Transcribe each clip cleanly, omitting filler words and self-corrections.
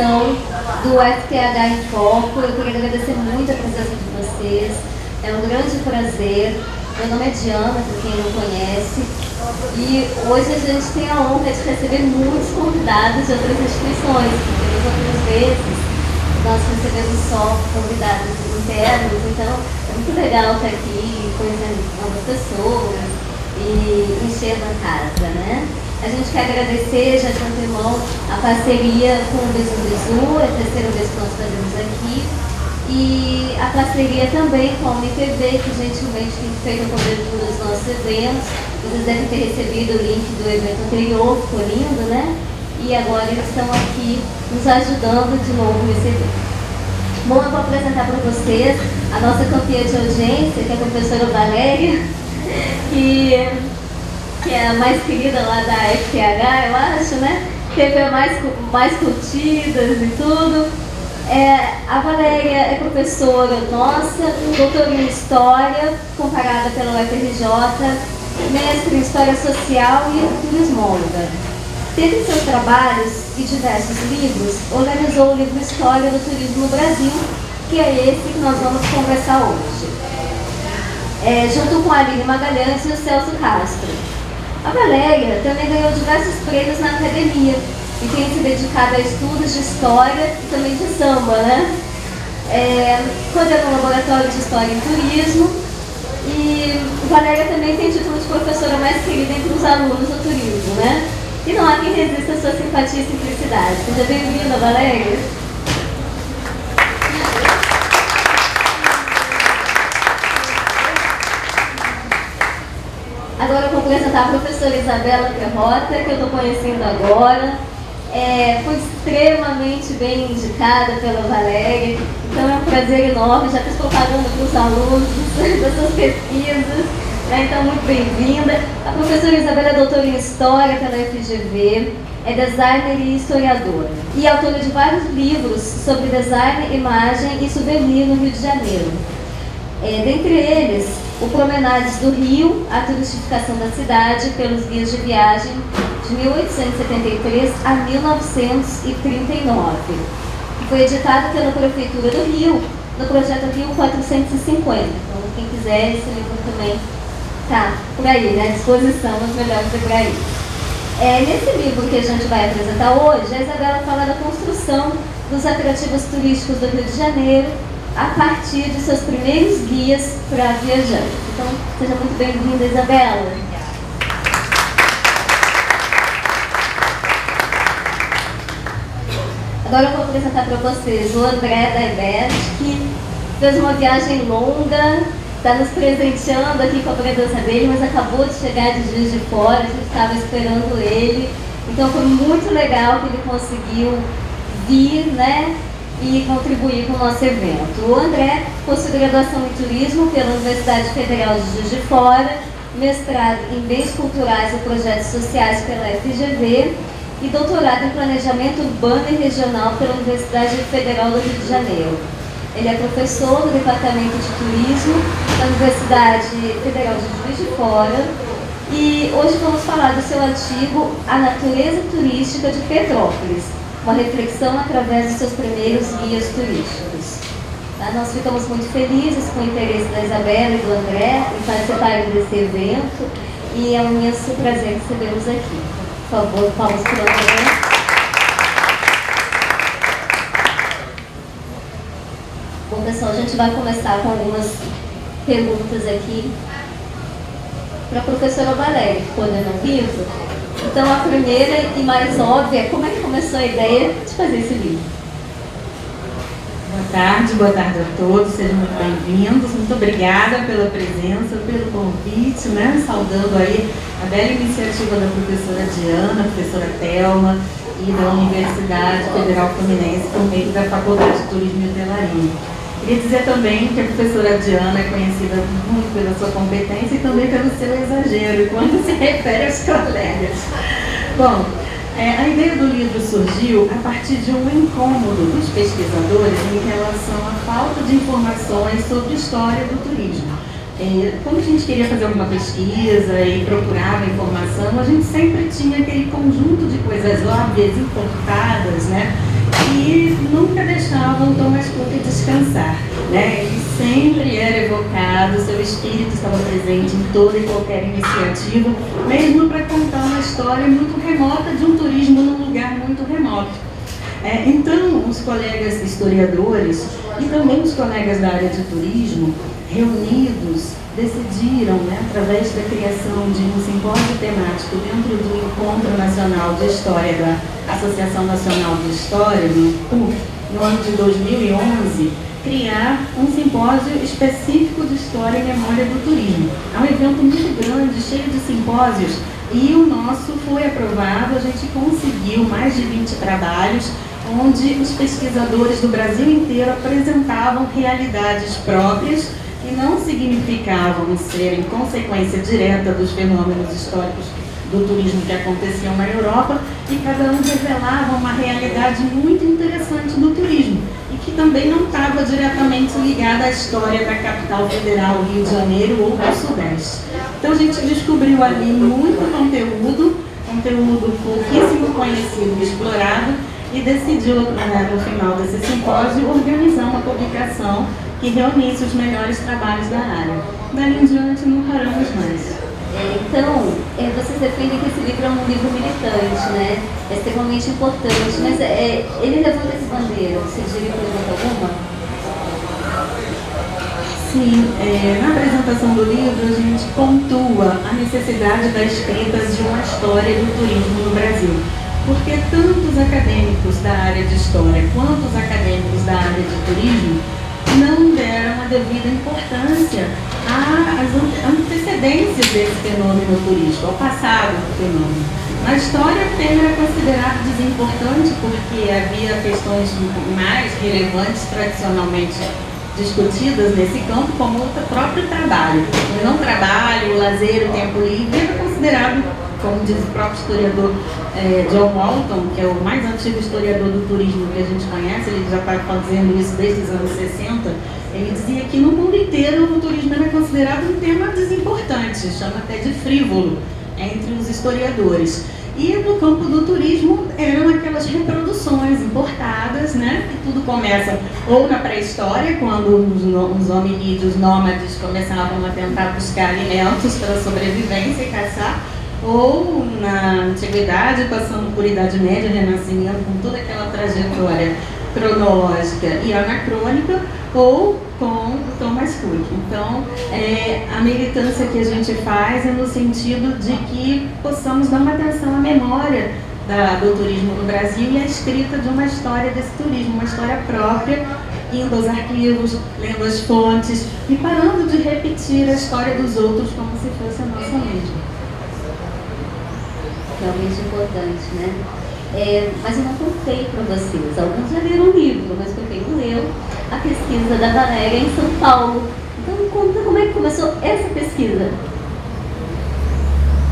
edição do FTH em Foco. Eu queria agradecer muito a presença de vocês. É um grande prazer. Meu nome é Diana, para quem não conhece. E hoje a gente tem a honra de receber muitos convidados de outras instituições, porque nas outras vezes nós recebemos só convidados internos, então é muito legal estar aqui, conhecendo novas pessoas e enchendo a casa, né? A gente quer agradecer já de antemão a parceria com o Bisu Bisu, é a terceira vez que nós fazemos aqui, e a parceria também com a UniTV, que gentilmente tem feito a cobertura dos nossos eventos. Vocês devem ter recebido o link do evento anterior, ficou lindo, né? E agora eles estão aqui nos ajudando de novo nesse evento. Bom, eu vou apresentar para vocês a nossa campeã de audiência, que é a professora Valéria, que é a mais querida lá da FTH, eu acho, né? Teve mais curtidas e tudo. A Valéria é professora nossa, doutora em História, comparada pela UFRJ, mestre em História Social e turismóloga. Dentre seus trabalhos e diversos livros, organizou o livro História do Turismo no Brasil, que é esse que nós vamos conversar hoje, junto com a Aline Magalhães e o Celso Castro. A Valéria também ganhou diversos prêmios na academia e tem se dedicado a estudos de história e também de samba, né? Coordenou o Laboratório de História em Turismo e Valéria também tem título de professora mais querida entre os alunos do turismo, né? E não há quem resista à sua simpatia e simplicidade. Seja bem-vinda, Valéria. Agora eu vou apresentar a professora Isabela Perrota, que eu estou conhecendo agora. Foi extremamente bem indicada pela Valéria, então é um prazer enorme, já fiz propaganda para os alunos das suas pesquisas, né? Então muito bem-vinda. A professora Isabela é doutora em História pela FGV, é designer e historiadora, e autora de vários livros sobre design, imagem e souvenir no Rio de Janeiro. Dentre eles, o Promenades do Rio, a turistificação da cidade pelos guias de viagem de 1873 a 1939, que foi editado pela Prefeitura do Rio, no projeto Rio 450. Então, quem quiser, esse livro também está por aí, né, à disposição, mas melhor dizer por aí. Nesse livro que a gente vai apresentar hoje, a Isabela fala da construção dos atrativos turísticos do Rio de Janeiro, a partir de seus primeiros guias para viajantes. Então, seja muito bem-vinda, Isabela. Agora eu vou apresentar para vocês o André Daibert, que fez uma viagem longa, está nos presenteando aqui com a presença dele, mas acabou de chegar de Juiz de Fora, a gente estava esperando ele. Então foi muito legal que ele conseguiu vir, né, e contribuir com o nosso evento. O André possui graduação em Turismo pela Universidade Federal de Juiz de Fora, mestrado em Bens Culturais e Projetos Sociais pela FGV e doutorado em Planejamento Urbano e Regional pela Universidade Federal do Rio de Janeiro. Ele é professor do Departamento de Turismo da Universidade Federal de Juiz de Fora e hoje vamos falar do seu artigo A Natureza Turística de Petrópolis, uma reflexão através dos seus primeiros guias turísticos. Tá? Nós ficamos muito felizes com o interesse da Isabela e do André em participarem desse evento e é um imenso prazer recebê-los aqui. Por favor, palmas para o André. Bom, pessoal, a gente vai começar com algumas perguntas aqui para a professora Valéria, que coordenou o livro. Então, a primeira e mais óbvia é como é que começou a ideia de fazer esse livro? Boa tarde a todos, sejam muito bem-vindos. Muito obrigada pela presença, pelo convite, né? Saudando aí a bela iniciativa da professora Diana, professora Thelma e da Universidade Federal Fluminense, por meio da Faculdade de Turismo e Hotelaria. Queria dizer também que a professora Diana é conhecida muito pela sua competência e também pelo seu exagero, quando se refere aos colegas. Bom, a ideia do livro surgiu a partir de um incômodo dos pesquisadores em relação à falta de informações sobre a história do turismo. Quando a gente queria fazer alguma pesquisa e procurava informação, a gente sempre tinha aquele conjunto de coisas óbvias, importadas, né? e nunca deixavam o Thomas Cook descansar, né? Ele sempre era evocado, seu espírito estava presente em toda e qualquer iniciativa, mesmo para contar uma história muito remota de um turismo num lugar muito remoto. Então, os colegas historiadores e também os colegas da área de turismo, reunidos, decidiram, né, através da criação de um simpósio temático dentro do Encontro Nacional de História da Associação Nacional de História, no ano de 2011, criar um simpósio específico de História e Memória do Turismo. É um evento muito grande, cheio de simpósios, e o nosso foi aprovado. A gente conseguiu mais de 20 trabalhos, onde os pesquisadores do Brasil inteiro apresentavam realidades próprias que não significavam serem consequência direta dos fenômenos históricos do turismo que aconteciam na Europa, e cada um revelava uma realidade muito interessante do turismo e que também não estava diretamente ligada à história da capital federal, Rio de Janeiro, ou do Sudeste. Então a gente descobriu ali muito conteúdo pouquíssimo conhecido e explorado, e decidiu, no final desse simpósio, organizar uma publicação que reunisse os melhores trabalhos da área. Dali em diante não paramos mais. Então, vocês defendem que esse livro é um livro militante, né? É extremamente importante, mas ele levanta essa bandeira. Você diria que levanta alguma? Sim, na apresentação do livro a gente pontua a necessidade da escrita de uma história do turismo no Brasil. Porque tanto os acadêmicos da área de história quanto os acadêmicos da área de turismo não deram a devida importância às antecedências desse fenômeno turístico, ao passado do fenômeno. Na história, o tema era considerado desimportante porque havia questões mais relevantes tradicionalmente discutidas nesse campo, como o próprio trabalho. O não trabalho, o lazer, o tempo livre era considerado, como diz o próprio historiador John Walton, que é o mais antigo historiador do turismo que a gente conhece, ele já está fazendo isso desde os anos 60, ele dizia que no mundo inteiro o turismo era considerado um tema desimportante, chama até de frívolo, entre os historiadores. E no campo do turismo eram aquelas reproduções importadas, né? Que tudo começa ou na pré-história, quando os hominídeos nômades começavam a tentar buscar alimentos para sobrevivência e caçar, ou na antiguidade, passando por Idade Média, Renascimento, com toda aquela trajetória cronológica e anacrônica, ou com Thomas Cook. Então, a militância que a gente faz é no sentido de que possamos dar uma atenção à memória do turismo no Brasil e à escrita de uma história desse turismo, uma história própria, indo aos arquivos, lendo as fontes e parando de repetir a história dos outros como se fosse a nossa mesma. Realmente importante, né? Mas eu não contei para vocês. Alguns já leram o livro, mas quem não leu, a pesquisa da Valéria em São Paulo. Então, conta como é que começou essa pesquisa.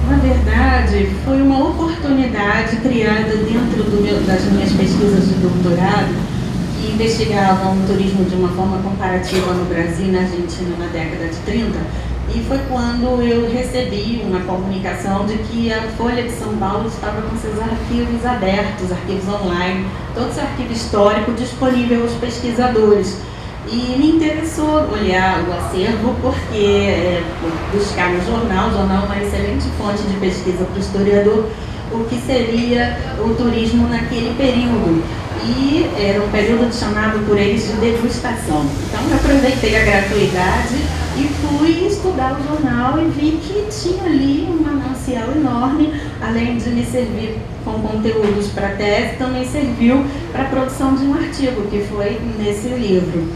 Na verdade, foi uma oportunidade criada dentro das minhas pesquisas de doutorado, que investigavam o turismo de uma forma comparativa no Brasil e na Argentina na década de 30. E foi quando eu recebi uma comunicação de que a Folha de São Paulo estava com seus arquivos abertos, arquivos online, todo esse arquivo histórico disponível aos pesquisadores. E me interessou olhar o acervo porque buscar no jornal, o jornal é uma excelente fonte de pesquisa para o historiador, o que seria o turismo naquele período. E era um período chamado por eles de degustação. Então eu aproveitei a gratuidade e fui estudar o jornal e vi que tinha ali um manancial enorme, além de me servir com conteúdos para tese, também serviu para a produção de um artigo, que foi nesse livro.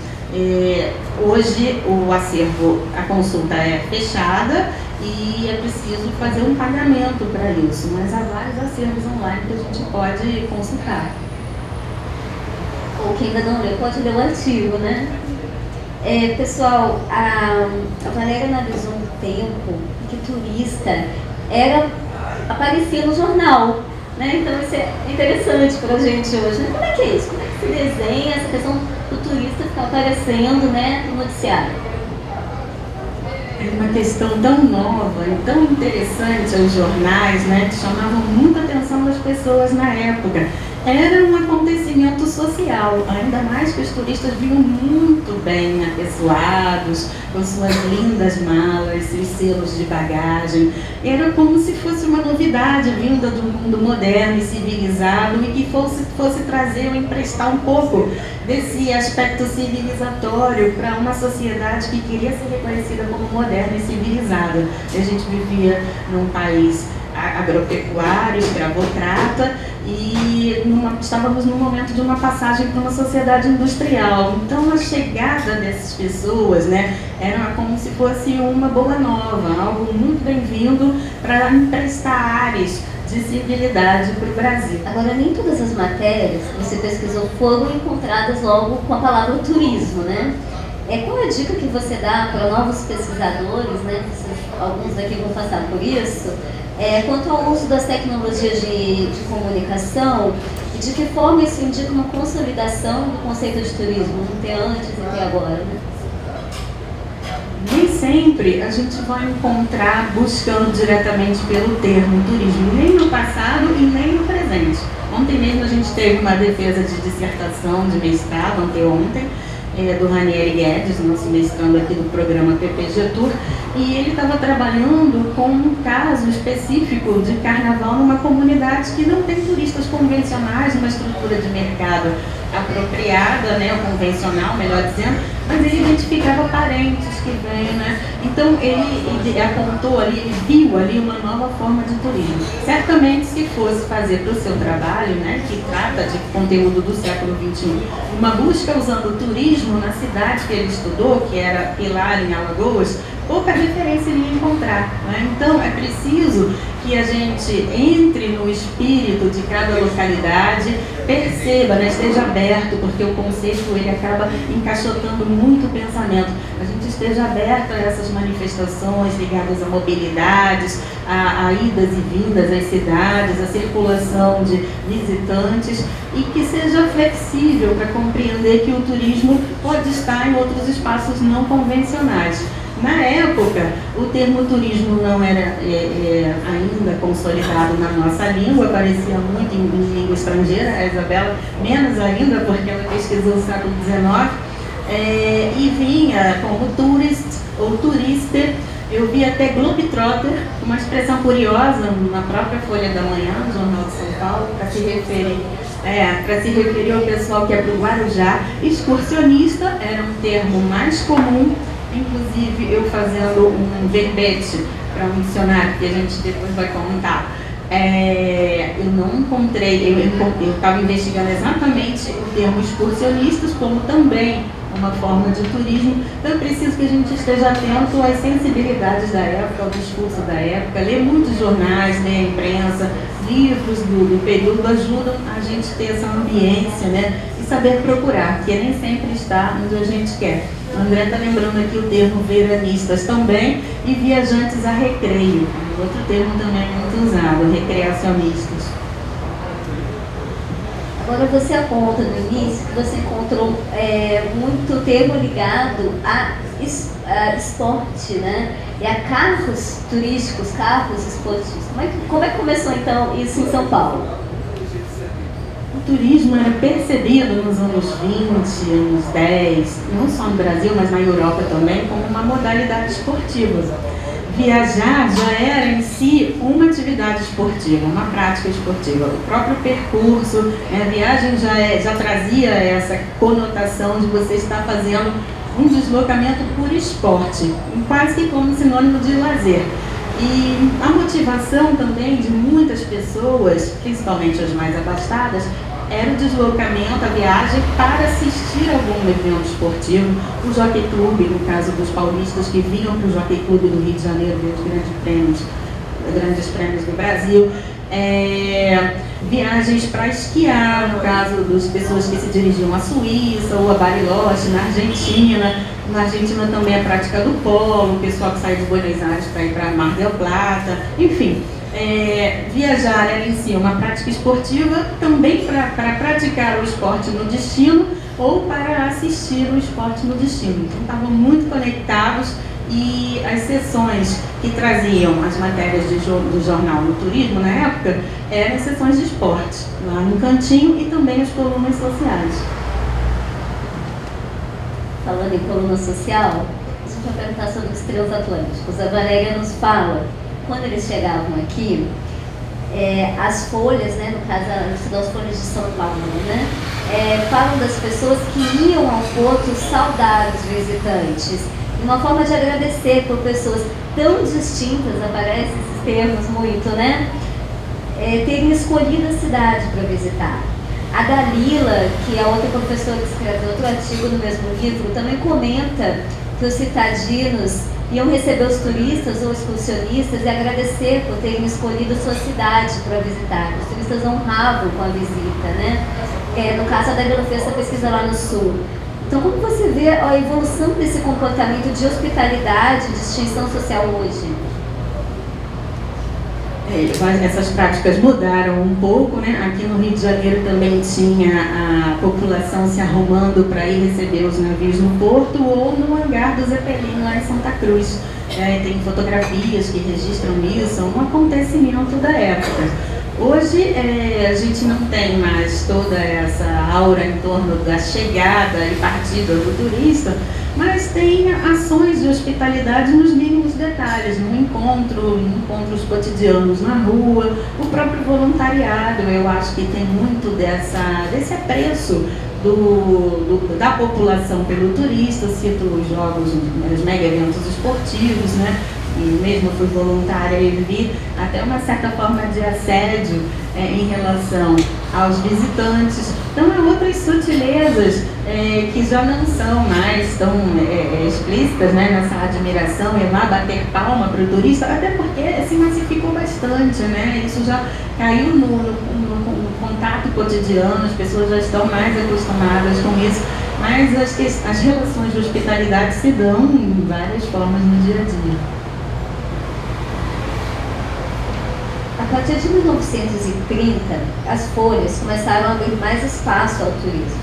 Hoje o acervo, a consulta é fechada e é preciso fazer um pagamento para isso, mas há vários acervos online que a gente pode consultar. Ou quem ainda não leu, pode ler o artigo, né? Pessoal, a Valéria analisou um tempo que turista aparecia no jornal, né? Então isso é interessante para a gente hoje, né? Como é que é isso? Como é que se desenha essa questão do turista ficar aparecendo, né, no noticiário? É uma questão tão nova e tão interessante aos jornais, né, que chamavam muita atenção das pessoas na época. era um acontecimento social, ainda mais que os turistas vinham muito bem apessoados, com suas lindas malas, seus selos de bagagem. Era como se fosse uma novidade vinda do mundo moderno e civilizado e que fosse trazer ou emprestar um pouco desse aspecto civilizatório para uma sociedade que queria ser reconhecida como moderna e civilizada. A gente vivia num país agropecuário, escravocrata, e estávamos num momento de uma passagem para uma sociedade industrial. Então a chegada dessas pessoas, né, era como se fosse uma boa nova, algo muito bem-vindo para emprestar ares de civilidade para o Brasil. Agora, nem todas as matérias que você pesquisou foram encontradas logo com a palavra turismo, né? Qual a dica que você dá para novos pesquisadores, né? Alguns daqui vão passar por isso, quanto ao uso das tecnologias de comunicação e de que forma isso indica uma consolidação do conceito de turismo, não ter antes e ter agora, né? Nem sempre a gente vai encontrar buscando diretamente pelo termo turismo, nem no passado e nem no presente. Ontem mesmo a gente teve uma defesa de dissertação de mestrado, anteontem, do Ranieri Guedes, nosso mestrando aqui do programa PPG Tour, e ele estava trabalhando com um caso específico de carnaval numa comunidade que não tem turistas convencionais, uma estrutura de mercado apropriada, né, ou convencional, melhor dizendo, mas ele identificava parentes que vêm, né? Então ele apontou ali, ele viu ali uma nova forma de turismo. Certamente, se fosse fazer para o seu trabalho, né, que trata de conteúdo do século XXI, uma busca usando o turismo na cidade que ele estudou, que era Pilar, em Alagoas, pouca referência ele ia encontrar, né? Então é preciso que a gente entre no espírito de cada localidade, perceba, né, esteja aberto, porque o conceito ele acaba encaixotando muito o pensamento. A gente esteja aberto a essas manifestações ligadas a mobilidades, a idas e vindas às cidades, a circulação de visitantes, e que seja flexível para compreender que o turismo pode estar em outros espaços não convencionais. Na época, o termo turismo não era ainda consolidado na nossa língua, aparecia muito em língua estrangeira, a Isabela menos ainda, porque ela pesquisou o século XIX, e vinha como tourist ou turista. Eu vi até globetrotter, uma expressão curiosa na própria Folha da Manhã, no Jornal de São Paulo, para se referir ao pessoal que é para o Guarujá. Excursionista era um termo mais comum. Inclusive, eu fazendo um verbete para um dicionário que a gente depois vai contar, eu não encontrei, eu estava investigando exatamente o termo excursionistas como também uma forma de turismo. Então é preciso que a gente esteja atento às sensibilidades da época, ao discurso da época, ler muitos jornais, ler a imprensa, livros do período ajudam a gente ter essa ambiência, né, e saber procurar, que nem sempre está onde a gente quer. O André está lembrando aqui o termo veranistas também e viajantes a recreio, outro termo também muito usado, recreacionistas. Agora você aponta no início que você encontrou muito termo ligado a esporte, né? E a carros turísticos, carros esportivos. Como é que começou então isso em São Paulo? O turismo era percebido nos anos 20, anos 10, não só no Brasil, mas na Europa também, como uma modalidade esportiva. Viajar já era em si uma atividade esportiva, uma prática esportiva. O próprio percurso, a viagem já trazia essa conotação de você estar fazendo um deslocamento por esporte, quase que como sinônimo de lazer. E a motivação também de muitas pessoas, principalmente as mais abastadas, era o deslocamento, a viagem para assistir a algum evento esportivo. O Jockey Club, no caso dos paulistas que vinham para o Jockey Club do Rio de Janeiro, ver os grandes prêmios do Brasil. Viagens para esquiar, no caso das pessoas que se dirigiam à Suíça ou a Bariloche, na Argentina. Na Argentina também a prática do polo, o pessoal que sai de Buenos Aires para ir para Mar del Plata, enfim. Viajar era em si uma prática esportiva também para praticar o esporte no destino ou para assistir o esporte no destino. Então estavam muito conectados e as sessões que traziam as matérias do jornal no turismo na época eram as sessões de esporte, lá no cantinho, e também as colunas sociais. Falando em coluna social, a gente vai perguntar sobre os trios atlânticos. A Valéria nos fala, quando eles chegavam aqui, as folhas, né, no caso, as folhas de São Paulo, né, falam das pessoas que iam ao porto saudar os visitantes. Uma forma de agradecer por pessoas tão distintas, aparecem esses termos muito, né, terem escolhido a cidade para visitar. A Dalila, que é outra professora que escreveu outro artigo no mesmo livro, também comenta que os citadinos iam receber os turistas ou excursionistas e agradecer por terem escolhido sua cidade para visitar. Os turistas honravam com a visita, né? No caso, a Dalila fez essa pesquisa lá no Sul. Então, como você vê a evolução desse comportamento de hospitalidade, distinção social hoje? Essas práticas mudaram um pouco, né? Aqui no Rio de Janeiro também tinha a população se arrumando para ir receber os navios no porto ou no hangar do Zeppelin lá em Santa Cruz. Tem fotografias que registram isso, um acontecimento da época. Hoje a gente não tem mais toda essa aura em torno da chegada e partida do turista, mas tem ações de hospitalidade nos mínimos detalhes, no encontro, em encontros cotidianos na rua, o próprio voluntariado. Eu acho que tem muito desse apreço da população pelo turista. Cito os jogos, os mega eventos esportivos, né? E mesmo fui voluntária e vi até uma certa forma de assédio em relação aos visitantes. Então, há outras sutilezas que já não são mais tão explícitas, né, nessa admiração, ir lá bater palma para o turista, até porque se massificou bastante, né? Isso já caiu no contato cotidiano, as pessoas já estão mais acostumadas com isso, mas as relações de hospitalidade se dão em várias formas no dia a dia. A partir de 1930, as folhas começaram a abrir mais espaço ao turismo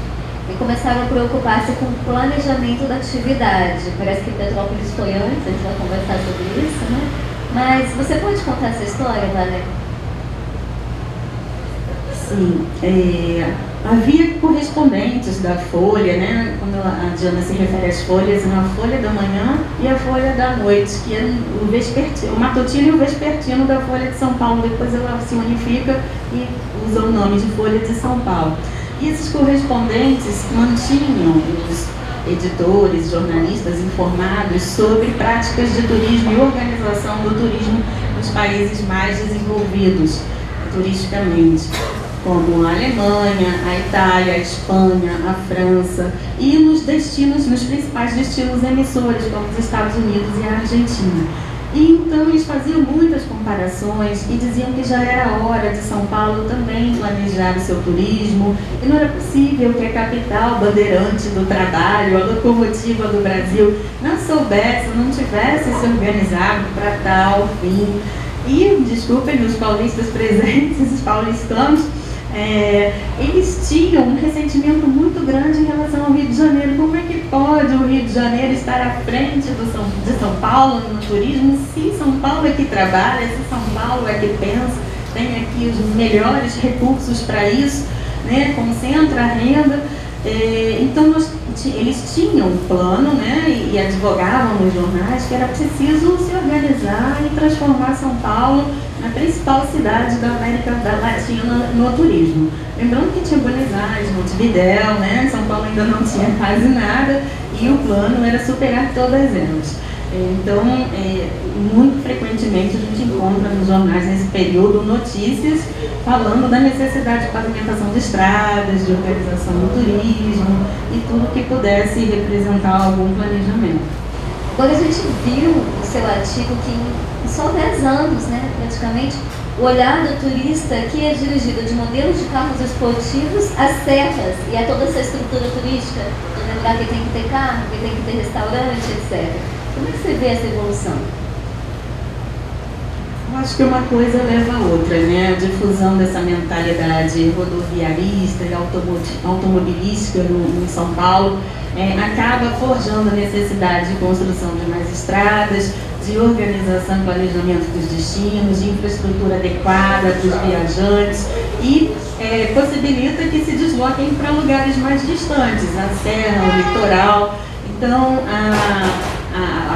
e começaram a preocupar-se com o planejamento da atividade. Parece que Petrópolis foi antes, a gente vai conversar sobre isso, né? Mas você pode contar essa história, Valéria? Sim, havia correspondentes da Folha, né? Quando a Diana se refere às folhas, a Folha da Manhã e a Folha da Noite, que é o matutino e o vespertino da Folha de São Paulo. Depois ela se unifica e usa o nome de Folha de São Paulo. E esses correspondentes mantinham os editores, jornalistas informados sobre práticas de turismo e organização do turismo nos países mais desenvolvidos turisticamente, como a Alemanha, a Itália, a Espanha, a França, e nos principais destinos emissores, como os Estados Unidos e a Argentina. E então eles faziam muitas comparações e diziam que já era hora de São Paulo também planejar o seu turismo, e não era possível que a capital bandeirante do trabalho, a locomotiva do Brasil, não tivesse se organizado para tal fim. E, desculpem os paulistas presentes, os paulistanos, eles tinham um ressentimento muito grande em relação ao Rio de Janeiro. Como é que pode o Rio de Janeiro estar à frente de São Paulo no turismo, se São Paulo é que trabalha, se São Paulo é que pensa, tem aqui os melhores recursos para isso, né, concentra a renda. Então eles tinham um plano, né, e advogavam nos jornais que era preciso se organizar e transformar São Paulo na principal cidade da América Latina no turismo. Lembrando que tinha Buenos Aires, Montevidéu, né? São Paulo ainda não tinha quase nada e o plano era superar todas elas. Então, muito frequentemente a gente encontra nos jornais nesse período notícias falando da necessidade de pavimentação de estradas, de organização do turismo e tudo que pudesse representar algum planejamento. Agora a gente viu no seu artigo que em só 10 anos, né, praticamente, o olhar do turista que é dirigido de modelos de carros esportivos às serras e a toda essa estrutura turística, de lembrar que tem que ter carro, que tem que ter restaurante, etc. Como é que você vê essa evolução? Eu acho que uma coisa leva a outra, né? A difusão dessa mentalidade rodoviarista e automobilística em São Paulo acaba forjando a necessidade de construção de mais estradas, de organização e planejamento dos destinos, de infraestrutura adequada para os viajantes e possibilita que se desloquem para lugares mais distantes, a serra, o litoral. Então,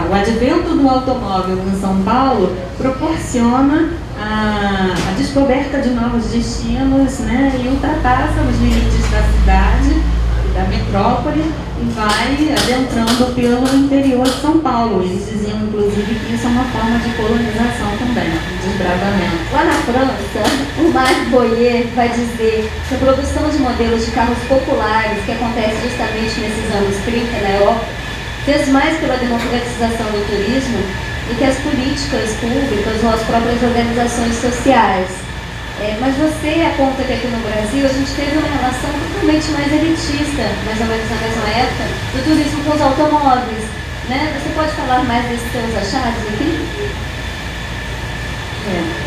o advento do automóvel em São Paulo proporciona a descoberta de novos destinos, né, e ultrapassa os limites da cidade e da metrópole e vai adentrando pelo interior de São Paulo. Eles diziam, inclusive, que isso é uma forma de colonização também, de desbravamento. Lá na França, o Marc Boyer vai dizer que a produção de modelos de carros populares, que acontece justamente nesses anos 30 na Europa, fez mais pela democratização do turismo do que as políticas públicas ou as próprias organizações sociais. Mas você aponta que aqui no Brasil a gente teve uma relação totalmente mais elitista, mais ou menos na mesma época, do turismo com os automóveis. Né? Você pode falar mais desses seus achados aqui?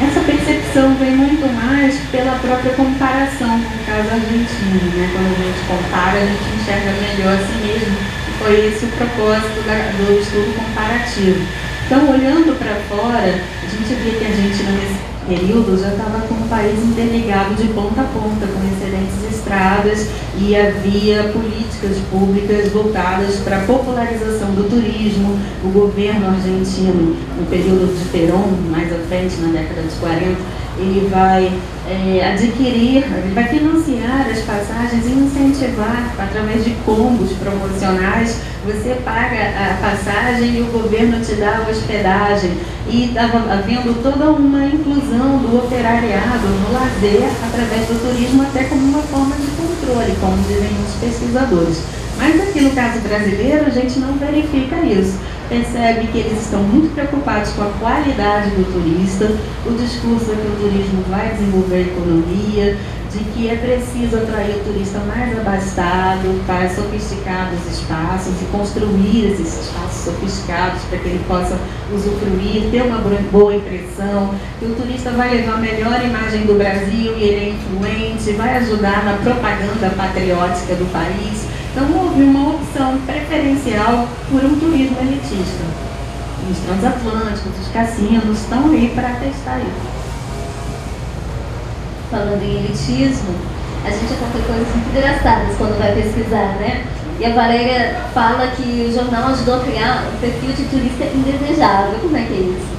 Essa percepção vem muito mais pela própria comparação com o caso argentino, né? Quando a gente compara, a gente enxerga melhor a si mesmo. E foi esse o propósito do estudo comparativo. Então, olhando para fora, a gente vê que a Argentina nesse período já estava com o país interligado de ponta a ponta, com excelentes estradas, e havia políticas públicas voltadas para a popularização do turismo. O governo argentino, no período de Perón, mais à frente, na década de 40, ele vai ele vai financiar as passagens e incentivar, através de combos promocionais, você paga a passagem e o governo te dá a hospedagem. E estava havendo toda uma inclusão do operariado no lazer através do turismo, até como uma forma de controle, como dizem os pesquisadores. Mas aqui no caso brasileiro, a gente não verifica isso. Percebe que eles estão muito preocupados com a qualidade do turista, o discurso é que o turismo vai desenvolver a economia, de que é preciso atrair o turista mais abastado para sofisticados espaços e construir esses espaços sofisticados para que ele possa usufruir, ter uma boa impressão, que o turista vai levar a melhor imagem do Brasil e ele é influente, vai ajudar na propaganda patriótica do país. Então houve uma opção preferencial por um turismo elitista. Os transatlânticos, os cassinos estão aí para testar isso. Falando em elitismo, a gente encontra coisas muito engraçadas quando vai pesquisar, né? E a Valéria fala que o jornal ajudou a criar um perfil de turista indesejável. Como é que é isso?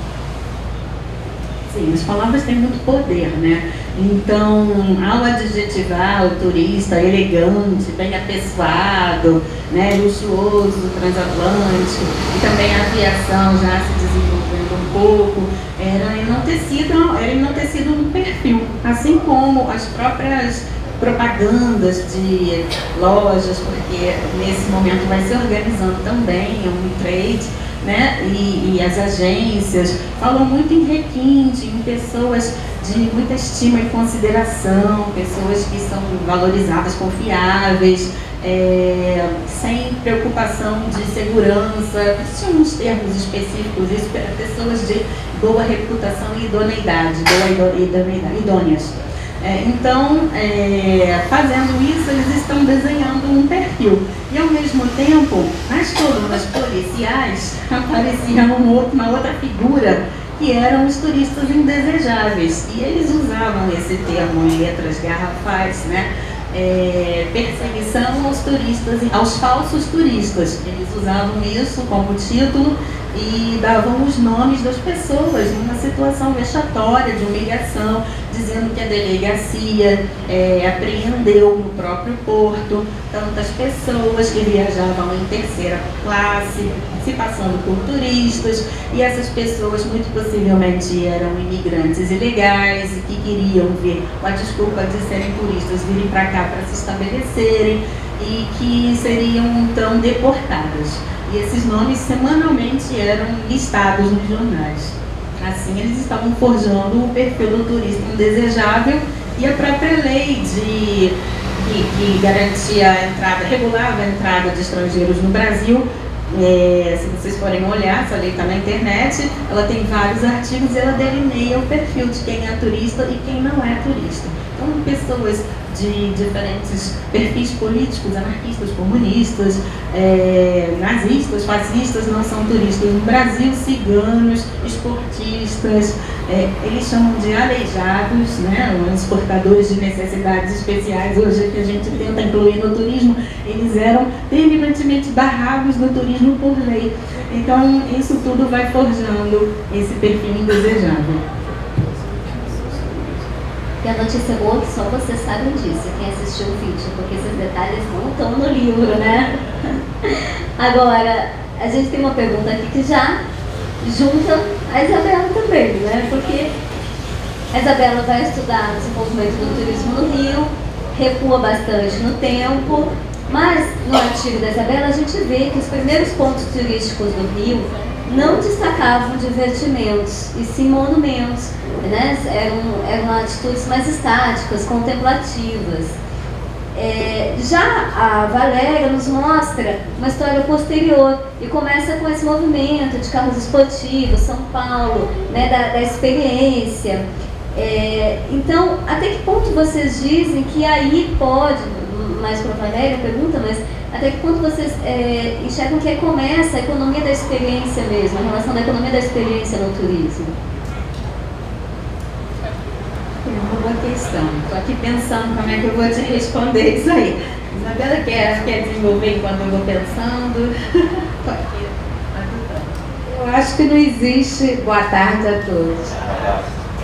Sim, as palavras têm muito poder, né? Então, ao adjetivar o turista elegante, bem apessoado, né, luxuoso, transatlântico, e também a aviação já se desenvolvendo um pouco, era enaltecido no perfil, assim como as próprias propagandas de lojas, porque nesse momento vai se organizando também um trade, né? E as agências falam muito em requinte, em pessoas de muita estima e consideração, pessoas que são valorizadas, confiáveis, sem preocupação de segurança. Existem uns termos específicos, isso para pessoas de boa reputação e idoneidade, idôneas. Então, fazendo isso, eles estão desenhando um perfil. E, ao mesmo tempo, nas colunas policiais, aparecia uma outra figura, que eram os turistas indesejáveis. E eles usavam esse termo em letras garrafais, né? Perseguição aos turistas, aos falsos turistas. Eles usavam isso como título e davam os nomes das pessoas numa situação vexatória, de humilhação, dizendo que a delegacia apreendeu no próprio porto tantas pessoas que viajavam em terceira classe, se passando por turistas, e essas pessoas muito possivelmente eram imigrantes ilegais e que queriam vir com a desculpa de serem turistas, virem para cá para se estabelecerem e que seriam então deportadas. E esses nomes semanalmente eram listados nos jornais. Assim, eles estavam forjando o perfil do turista indesejável, e a própria lei que garantia a entrada, regulava a entrada de estrangeiros no Brasil, Se vocês forem olhar, essa lei está na internet, ela tem vários artigos e ela delineia o perfil de quem é turista e quem não é turista. Então, pessoas de diferentes perfis políticos, anarquistas, comunistas, nazistas, fascistas, não são turistas. No Brasil, ciganos, esportistas, eles chamam de aleijados, né, os portadores de necessidades especiais, hoje que a gente tenta incluir no turismo, eles eram terminantemente barrados do turismo por lei. Então, isso tudo vai forjando esse perfil indesejável. E a notícia boa é que só vocês sabem disso, quem assistiu o vídeo, porque esses detalhes não estão no livro, né? Agora, a gente tem uma pergunta aqui que já junta a Isabela também, né? Porque a Isabela vai estudar o desenvolvimento do turismo no Rio, recua bastante no tempo, mas no artigo da Isabela a gente vê que os primeiros pontos turísticos do Rio não destacavam divertimentos, e sim monumentos, né? Eram atitudes mais estáticas, contemplativas. Já a Valéria nos mostra uma história posterior e começa com esse movimento de carros esportivos, São Paulo, né? da experiência. Então, até que ponto vocês dizem que aí pode, mais para a Valéria, pergunta, mas até que ponto vocês enxergam que aí começa a economia da experiência mesmo, a relação da economia da experiência no turismo? É uma boa questão. Estou aqui pensando como é que eu vou te responder isso aí. Isabela quer desenvolver enquanto eu vou pensando? Eu acho que não existe... Boa tarde a todos.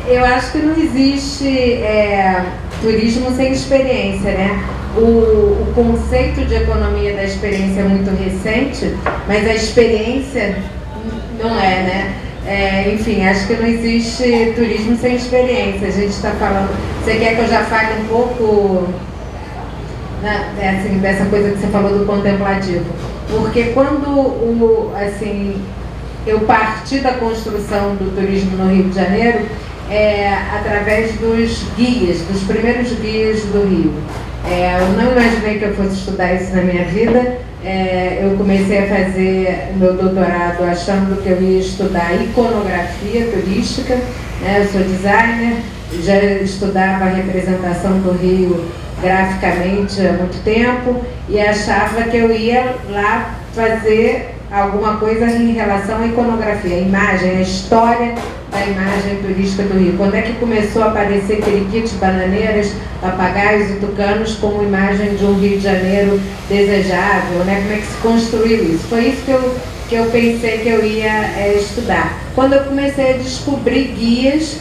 Eu acho que não existe turismo sem experiência, né? O conceito de economia da experiência é muito recente, mas a experiência não é, né? Enfim, acho que não existe turismo sem experiência. A gente está falando... Você quer que eu já fale um pouco dessa coisa que você falou do contemplativo? Porque quando eu parti da construção do turismo no Rio de Janeiro, através dos guias, dos primeiros guias do Rio. Eu não imaginei que eu fosse estudar isso na minha vida. Eu comecei a fazer meu doutorado achando que eu ia estudar iconografia turística, né? Eu sou designer, já estudava a representação do Rio graficamente há muito tempo e achava que eu ia lá fazer alguma coisa em relação à iconografia, a imagem, a história da imagem turística do Rio. Quando é que começou a aparecer periquitos, bananeiras, papagaios e tucanos como imagem de um Rio de Janeiro desejável, né? Como é que se construiu isso? Foi isso que eu pensei que eu ia estudar. Quando eu comecei a descobrir guias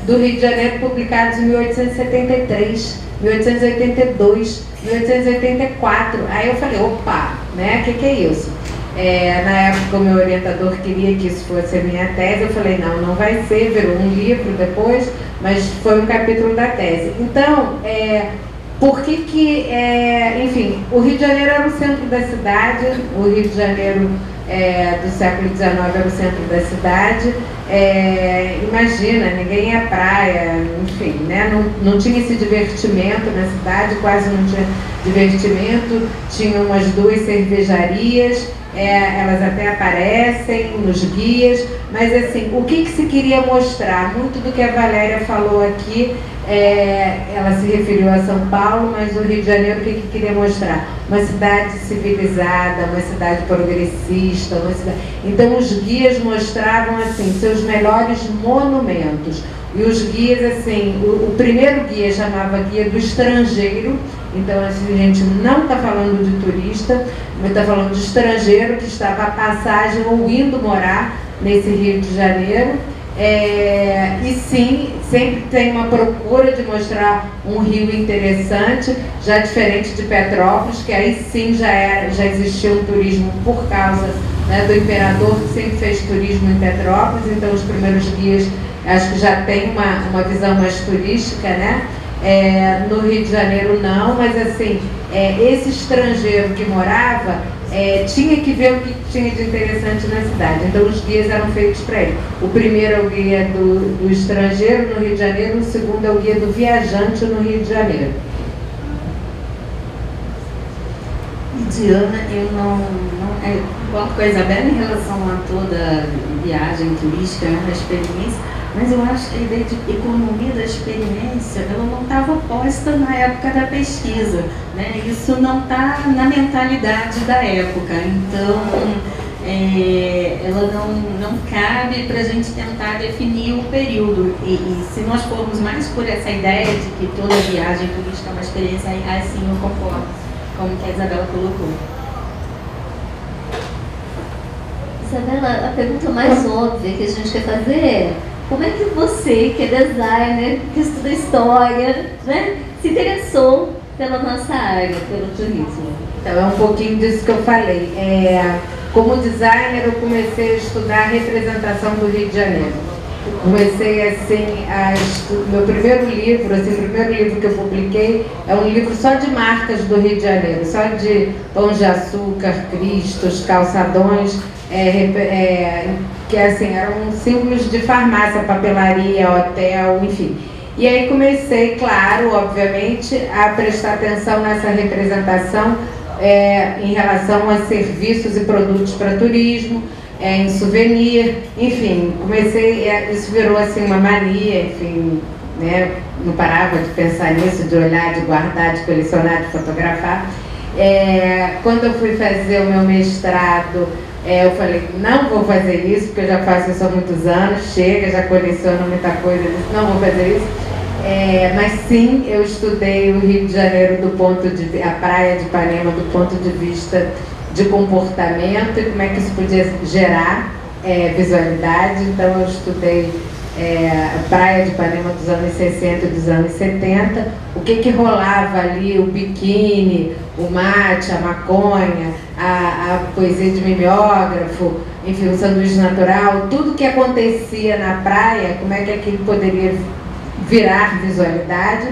do Rio de Janeiro publicados em 1873, 1882, 1884, aí eu falei, opa, né? O que é isso? Na época o meu orientador queria que isso fosse a minha tese, eu falei, não vai ser, virou um livro depois, mas foi um capítulo da tese. Então, por que enfim, o Rio de Janeiro era o centro da cidade, o Rio de Janeiro do século XIX era o centro da cidade, imagina, ninguém ia à praia, enfim, né? Não tinha esse divertimento na cidade, quase não tinha divertimento, tinha umas 2 cervejarias, elas até aparecem nos guias, mas assim, o que se queria mostrar? Muito do que a Valéria falou aqui, ela se referiu a São Paulo, mas o Rio de Janeiro o que queria mostrar? Uma cidade civilizada, uma cidade progressista, Então os guias mostravam assim, seus melhores monumentos. E os guias, assim, o primeiro guia chamava Guia do Estrangeiro, então assim, a gente não está falando de turista, mas está falando de estrangeiro que estava a passagem ou indo morar nesse Rio de Janeiro. E sim, sempre tem uma procura de mostrar um rio interessante, já diferente de Petrópolis, que aí sim já existia um turismo por causa, né, do imperador, que sempre fez turismo em Petrópolis. Então os primeiros guias acho que já tem uma visão mais turística, né? No Rio de Janeiro não, mas assim, esse estrangeiro que morava tinha que ver o que tinha de interessante na cidade. Então os guias eram feitos para ele. O primeiro é o guia do estrangeiro no Rio de Janeiro, o segundo é o guia do viajante no Rio de Janeiro. Diana, eu não concordo com a Isabela em relação a toda viagem turística, a experiência, mas eu acho que a ideia de economia da experiência, ela não estava posta na época da pesquisa, né? Isso não está na mentalidade da época, então ela não cabe para a gente tentar definir o período. E se nós formos mais por essa ideia de que toda viagem turística é uma experiência, aí sim eu concordo, como que a Isabela colocou. Isabela, a pergunta mais óbvia que a gente quer fazer é: como é que você, que é designer, que estuda história, né, se interessou pela nossa área, pelo turismo? Então, é um pouquinho disso que eu falei. Como designer, eu comecei a estudar a representação do Rio de Janeiro. Comecei assim, meu primeiro livro, o primeiro livro que eu publiquei é um livro só de marcas do Rio de Janeiro, só de Pão de Açúcar, Cristos, calçadões, que assim, eram símbolos de farmácia, papelaria, hotel, enfim. E aí comecei, claro, obviamente, a prestar atenção nessa representação em relação a serviços e produtos para turismo, em souvenir, enfim, isso virou assim uma mania, enfim, né, não parava de pensar nisso, de olhar, de guardar, de colecionar, de fotografar. Quando eu fui fazer o meu mestrado, eu falei, não vou fazer isso, porque eu já faço isso há muitos anos, chega, já coleciono muita coisa, não vou fazer isso. Mas sim, eu estudei o Rio de Janeiro a praia de Ipanema do ponto de vista de comportamento e como é que isso podia gerar visualidade. Então eu estudei a praia de Ipanema dos anos 60 e dos anos 70, o que rolava ali, o biquíni, o mate, a maconha, a poesia de mimeógrafo, enfim, o sanduíche natural, tudo que acontecia na praia, como é que aquilo poderia virar visualidade.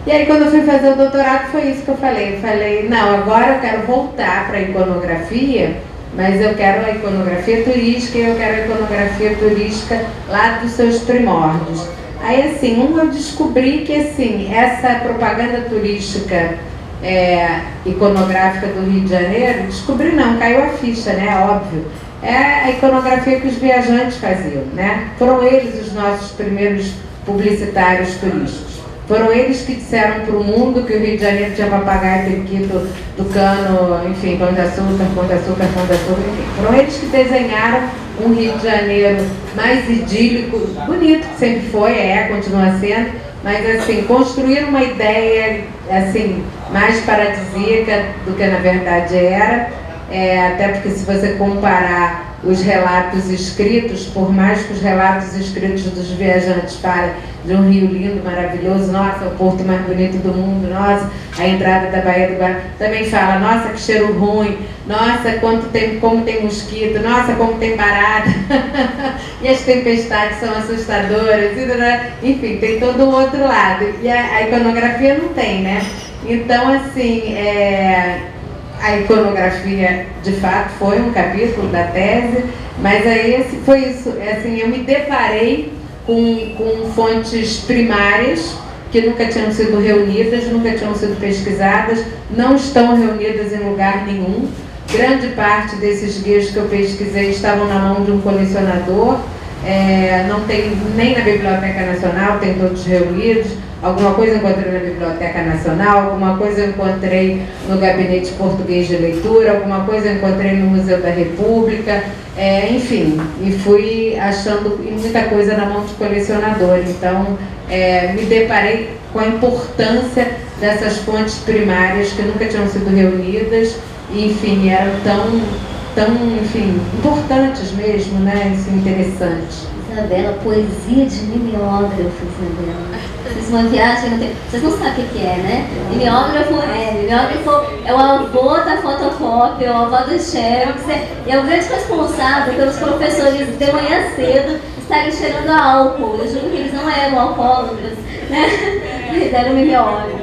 E aí quando eu fui fazer o doutorado foi isso que eu falei. Eu falei, não, agora eu quero voltar para a iconografia, mas eu quero a iconografia turística e eu quero a iconografia turística lá dos seus primórdios. Aí assim, eu descobri que assim, essa propaganda turística iconográfica do Rio de Janeiro, descobri não, caiu a ficha, né, óbvio. É a iconografia que os viajantes faziam, né? Foram eles os nossos primeiros publicitários turísticos. Foram eles que disseram para o mundo que o Rio de Janeiro tinha papagaio, periquito, tucano, enfim, pão de açúcar, pão de açúcar, pão de açúcar, enfim. Foram eles que desenharam um Rio de Janeiro mais idílico, bonito, que sempre foi, continua sendo, mas assim, construir uma ideia assim, mais paradisíaca do que na verdade era, até porque se você comparar os relatos escritos, por mais que os relatos escritos dos viajantes falem de um rio lindo, maravilhoso, nossa, o porto mais bonito do mundo, nossa, a entrada da Baía do Guará, também fala, nossa, que cheiro ruim, nossa, como tem mosquito, nossa, como tem barata, e as tempestades são assustadoras, enfim, tem todo o outro lado, e a iconografia não tem, né? Então, assim, a iconografia, de fato, foi um capítulo da tese, mas aí foi isso, assim, eu me deparei com fontes primárias que nunca tinham sido reunidas, nunca tinham sido pesquisadas, não estão reunidas em lugar nenhum. Grande parte desses guias que eu pesquisei estavam na mão de um colecionador, não tem nem na Biblioteca Nacional, tem todos reunidos. Alguma coisa eu encontrei na Biblioteca Nacional, alguma coisa eu encontrei no Gabinete Português de Leitura, alguma coisa eu encontrei no Museu da República, enfim, e fui achando muita coisa na mão de colecionador. Então, me deparei com a importância dessas fontes primárias que nunca tinham sido reunidas e, enfim, eram tão enfim, importantes mesmo, né, assim, interessantes. Isabela, poesia de mimeógrafo, Isabela. Fiz uma viagem no tempo. Vocês não sabem o que é, né? Mimeógrafo é o avô da fotocópia, o avô do xerox, e é o grande responsável pelos professores de manhã cedo estarem cheirando a álcool. Eu juro que eles não eram alcoólatras, né? Eles eram mimeógrafos.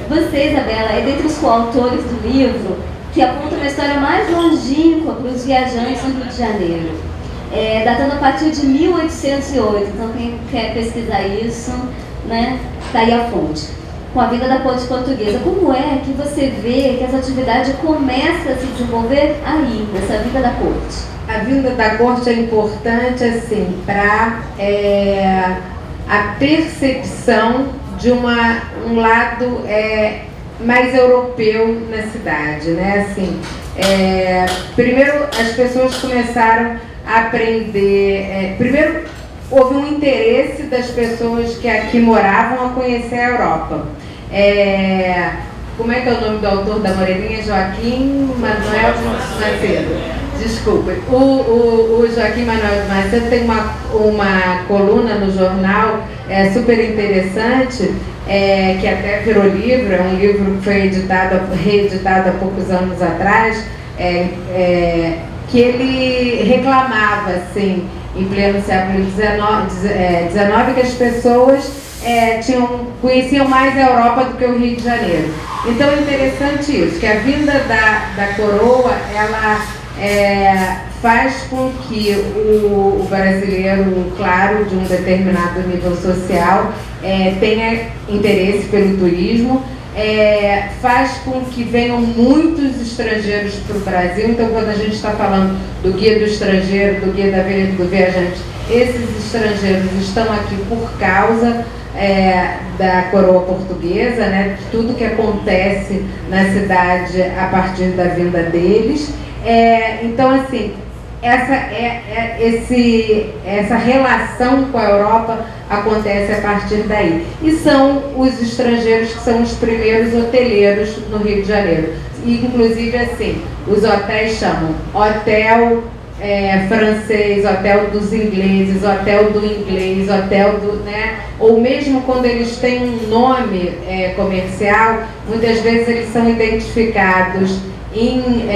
Você, Isabela, é dentre os coautores do livro que aponta uma história mais longínqua para os viajantes no Rio de Janeiro. Datando a partir de 1808, então quem quer pesquisar isso, né, tá aí a fonte. com a vinda da corte portuguesa. Como é que você vê que essa atividade começa a se desenvolver aí, nessa vinda da corte? A vinda da corte é importante assim, para a percepção de um lado mais europeu na cidade, né? Assim, primeiro as pessoas começaram a aprender, primeiro houve um interesse das pessoas que aqui moravam a conhecer a Europa. Como é que é o nome do autor da Moreninha? Joaquim Manuel de Macedo. Desculpa. O Joaquim Manuel de Macedo tem uma coluna no jornal super interessante, que até virou livro, é um livro que foi reeditado há poucos anos atrás, que ele reclamava, assim, em pleno século XIX, que as pessoas conheciam mais a Europa do que o Rio de Janeiro. Então é interessante isso, que a vinda da coroa, ela faz com que o brasileiro, claro, de um determinado nível social, tenha interesse pelo turismo, faz com que venham muitos estrangeiros para o Brasil. Então, quando a gente está falando do guia do estrangeiro, do guia do viajante, esses estrangeiros estão aqui por causa da coroa portuguesa, né? Tudo que acontece na cidade a partir da vinda deles. Então, assim, essa relação com a Europa acontece a partir daí. E são os estrangeiros que são os primeiros hoteleiros no Rio de Janeiro. E, inclusive, assim, os hotéis chamam hotel francês, hotel dos ingleses, hotel do inglês, hotel do, né? Ou mesmo quando eles têm um nome comercial, muitas vezes eles são identificados em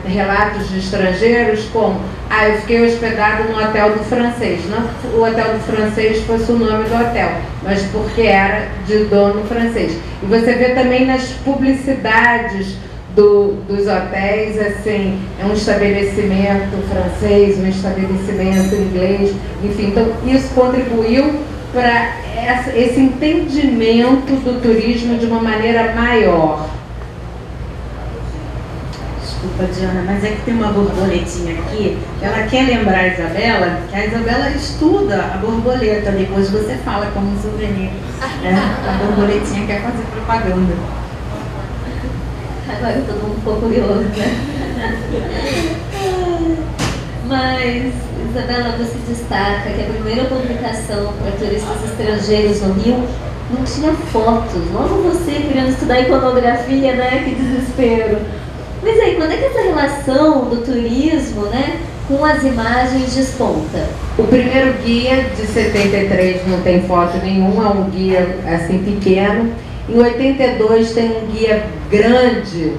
relatos de estrangeiros como eu fiquei hospedado no hotel do francês. Não que o hotel do francês fosse o nome do hotel, mas porque era de dono francês. E você vê também nas publicidades dos hotéis, assim, é um estabelecimento francês, um estabelecimento inglês, enfim. Então isso contribuiu para esse entendimento do turismo de uma maneira maior. Desculpa, Diana, mas é que tem uma borboletinha aqui, ela quer lembrar a Isabela, que a Isabela estuda a borboleta, depois você fala como um souvenir. A borboletinha quer fazer propaganda. Agora todo mundo ficou curioso, né? Mas, Isabela, você destaca que a primeira publicação para turistas estrangeiros no Rio não tinha fotos. Logo você querendo estudar iconografia, né? Que desespero. Mas aí, quando é que essa relação do turismo, né, com as imagens desponta? O primeiro guia de 73 não tem foto nenhuma, é um guia assim pequeno. Em 82 tem um guia grande,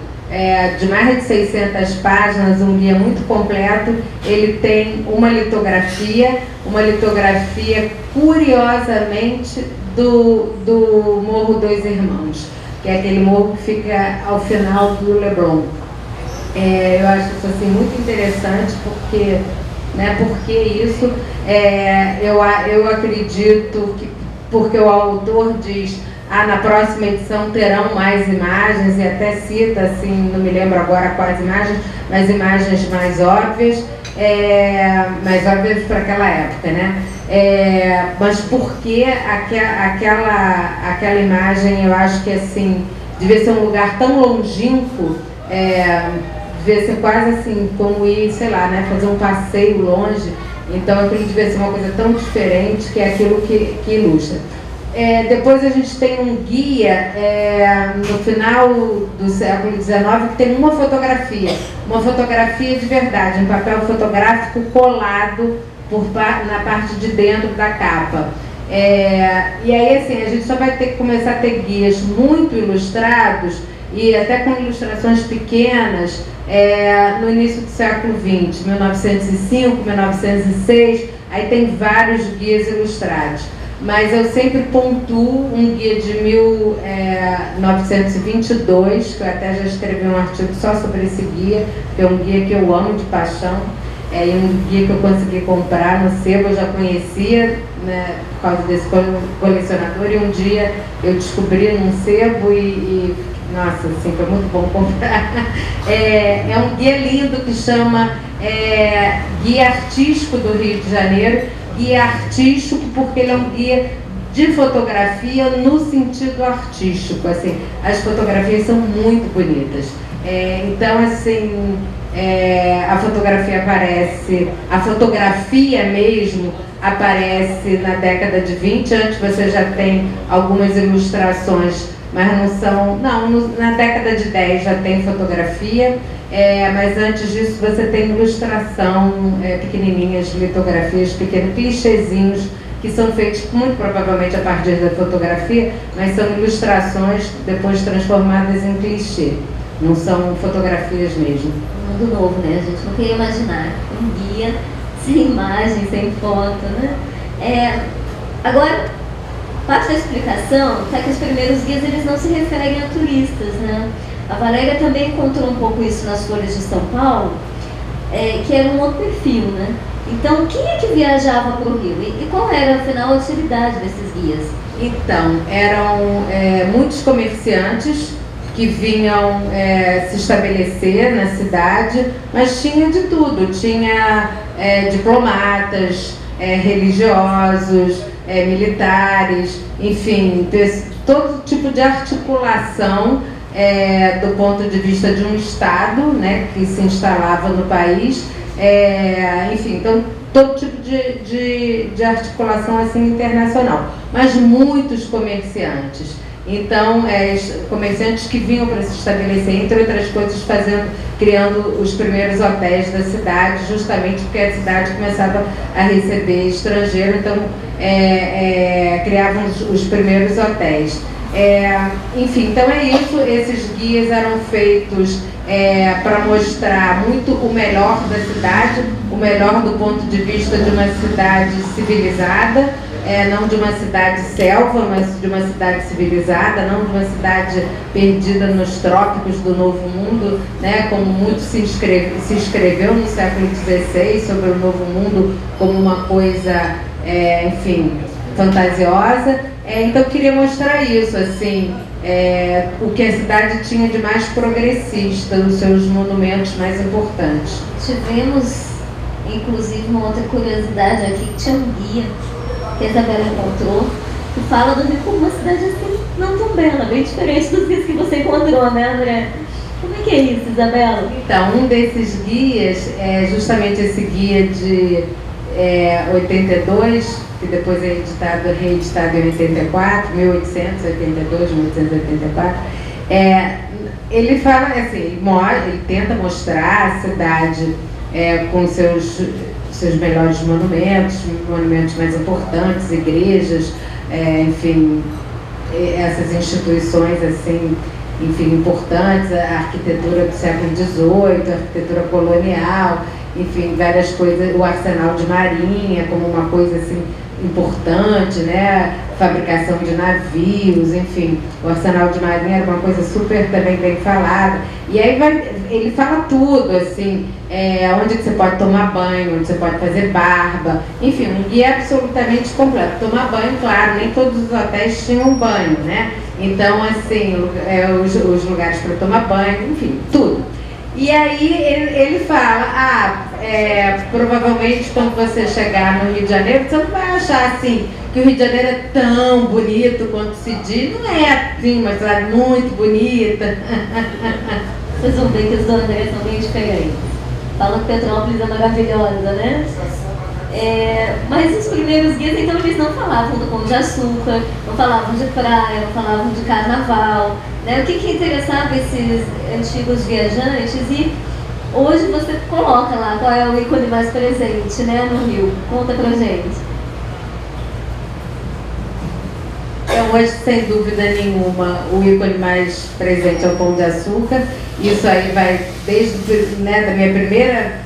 de mais de 600 páginas, um guia muito completo. Ele tem uma litografia curiosamente do Morro Dois Irmãos, que é aquele morro que fica ao final do Leblon. Eu acho isso assim muito interessante, porque isso, eu acredito que, porque o autor diz, na próxima edição terão mais imagens, e até cita, assim, não me lembro agora quais imagens, mas imagens mais óbvias para aquela época, né? Mas porque aquela imagem, eu acho que assim, devia ser um lugar tão longínquo, devia ser quase assim, como ir, sei lá, né, fazer um passeio longe. Então aquilo devia ser uma coisa tão diferente, que é aquilo que ilustra. Depois a gente tem um guia no final do século XIX que tem uma fotografia de verdade, um papel fotográfico colado na parte de dentro da capa. E aí, assim, a gente só vai ter que começar a ter guias muito ilustrados e até com ilustrações pequenas no início do século XX, 1905, 1906, aí tem vários guias ilustrados. Mas eu sempre pontuo um guia de 1922, que eu até já escrevi um artigo só sobre esse guia, que é um guia que eu amo de paixão, e um guia que eu consegui comprar no sebo, eu já conhecia, né, por causa desse colecionador, e um dia eu descobri num sebo nossa, assim, foi muito bom comprar. É um guia lindo que chama Guia Artístico do Rio de Janeiro. Guia artístico porque ele é um guia de fotografia no sentido artístico. Assim, as fotografias são muito bonitas. Então, assim, a fotografia aparece, a fotografia mesmo aparece na década de 20. Antes você já tem algumas ilustrações, mas na década de 10 já tem fotografia, mas antes disso você tem ilustração, pequenininhas, litografias, pequenos clichêzinhos, que são feitos muito provavelmente a partir da fotografia, mas são ilustrações depois transformadas em clichê, não são fotografias mesmo. Mundo novo, né? A gente não queria imaginar um guia sem imagem, sem foto, né? Agora, parte da explicação é que os primeiros guias eles não se referem a turistas, né? A Valéria também encontrou um pouco isso nas Folhas de São Paulo, que era um outro perfil, né? Então, quem é que viajava para o Rio? E qual era, afinal, a utilidade desses guias? Então, eram muitos comerciantes que vinham se estabelecer na cidade, mas tinha de tudo. Tinha diplomatas, religiosos, militares, enfim, todo tipo de articulação do ponto de vista de um Estado, né, que se instalava no país, enfim, então todo tipo de articulação assim internacional, mas muitos comerciantes. Então, comerciantes que vinham para se estabelecer, entre outras coisas, criando os primeiros hotéis da cidade, justamente porque a cidade começava a receber estrangeiro, então criavam os primeiros hotéis. Enfim, então é isso, esses guias eram feitos para mostrar muito o melhor da cidade, o melhor do ponto de vista de uma cidade civilizada, não de uma cidade selva, mas de uma cidade civilizada, não de uma cidade perdida nos trópicos do Novo Mundo, né, como muito se escreveu no século XVI sobre o Novo Mundo como uma coisa, enfim, fantasiosa. Então eu queria mostrar isso, assim, o que a cidade tinha de mais progressista, os seus monumentos mais importantes. Tivemos, inclusive, uma outra curiosidade aqui, que tinha um guia que a Isabela encontrou, que fala do Rio como uma cidade assim, não tão bela, bem diferente dos guias que você encontrou, né, André? Como é que é isso, Isabela? Então, um desses guias é justamente esse guia de 82, que depois é reeditado em 84, 1882, 1884. Ele fala assim, ele tenta mostrar a cidade com seus melhores monumentos mais importantes, igrejas, enfim, essas instituições assim, enfim, importantes, a arquitetura do século XVIII, a arquitetura colonial, enfim, várias coisas, o arsenal de marinha como uma coisa assim importante, né? Fabricação de navios, enfim, o arsenal de marinha era uma coisa super também bem falada. E aí ele fala tudo, assim, onde que você pode tomar banho, onde você pode fazer barba, enfim, um guia absolutamente completo. Tomar banho, claro, nem todos os hotéis tinham banho, né? Então, assim, os lugares para tomar banho, enfim, tudo. E aí ele fala, provavelmente quando você chegar no Rio de Janeiro, você não vai achar assim, que o Rio de Janeiro é tão bonito quanto se diz. Não é assim, uma cidade muito bonita. Vocês vão ver que os do André são bem diferentes. Falam que Petrópolis é maravilhosa, né? Mas os primeiros guias, então, eles não falavam do Pão de Açúcar, não falavam de praia, não falavam de carnaval, né? O que interessava esses antigos viajantes, e hoje você coloca lá qual é o ícone mais presente, né, no Rio. Conta pra gente. Hoje, sem dúvida nenhuma, o ícone mais presente é o Pão de Açúcar. Isso aí vai desde da minha primeira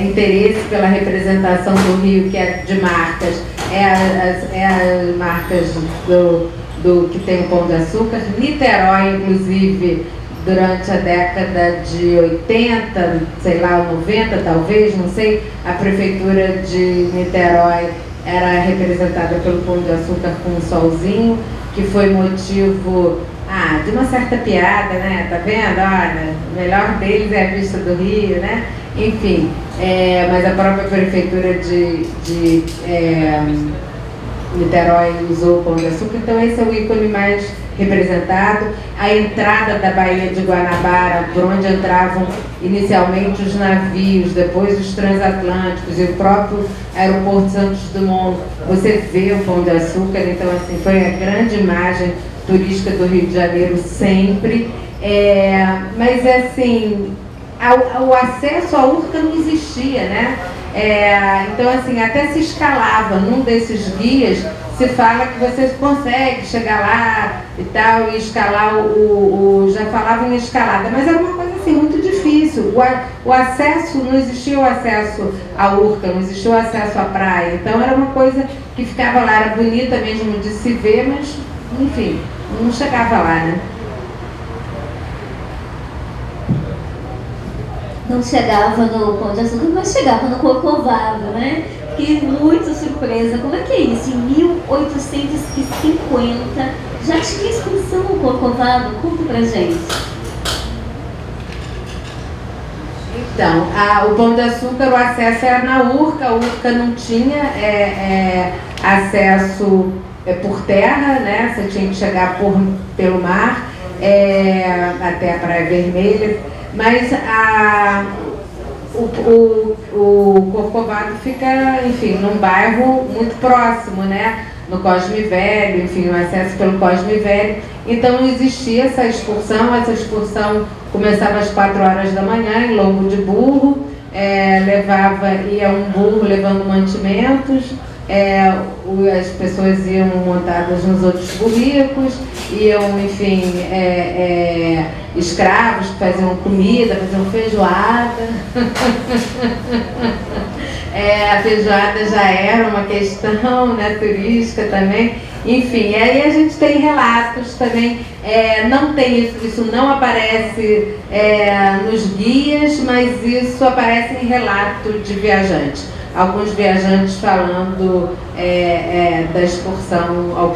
interesse pela representação do Rio, que é de marcas, as marcas do que tem o Pão de Açúcar. Niterói, inclusive, durante a década de 80, sei lá, 90 talvez, não sei, a prefeitura de Niterói era representada pelo Pão de Açúcar com um solzinho, que foi motivo de uma certa piada, né? Tá vendo? Olha, o melhor deles é a vista do Rio, né? Enfim, mas a própria prefeitura de Niterói usou o Pão de Açúcar, então esse é o ícone mais representado. A entrada da Baía de Guanabara, por onde entravam inicialmente os navios, depois os transatlânticos e o próprio aeroporto Santos Dumont, você vê o Pão de Açúcar, então assim, foi a grande imagem turística do Rio de Janeiro sempre. Mas assim, o acesso à Urca não existia, né? Então assim, até se escalava, num desses guias se fala que você consegue chegar lá e tal, e escalar já falava em escalada, mas era uma coisa assim, muito difícil. O acesso, não existia o acesso à Urca, não existia o acesso à praia, então era uma coisa que ficava lá, era bonita mesmo de se ver, mas enfim, não chegava lá, né? Não chegava no Pão de Açúcar, mas chegava no Corcovado, né? Fiquei muito surpresa. Como é que é isso? Em 1850 já tinha excursão no Corcovado? Conta pra gente. Então, o Pão de Açúcar, o acesso era na Urca, a Urca não tinha acesso por terra, né? Você tinha que chegar pelo mar até a Praia Vermelha, mas o Corcovado fica, enfim, num bairro muito próximo, né? No Cosme Velho, enfim, o acesso pelo Cosme Velho. Então não existia essa excursão começava às 4 horas da manhã, em lombo de burro, ia um burro levando mantimentos, as pessoas iam montadas nos outros burricos, iam, enfim, escravos que faziam comida, faziam feijoada. A feijoada já era uma questão, né, turística também. Enfim, aí a gente tem relatos também, não tem isso não aparece nos guias, mas isso aparece em relato de viajantes. Alguns viajantes falando da excursão ao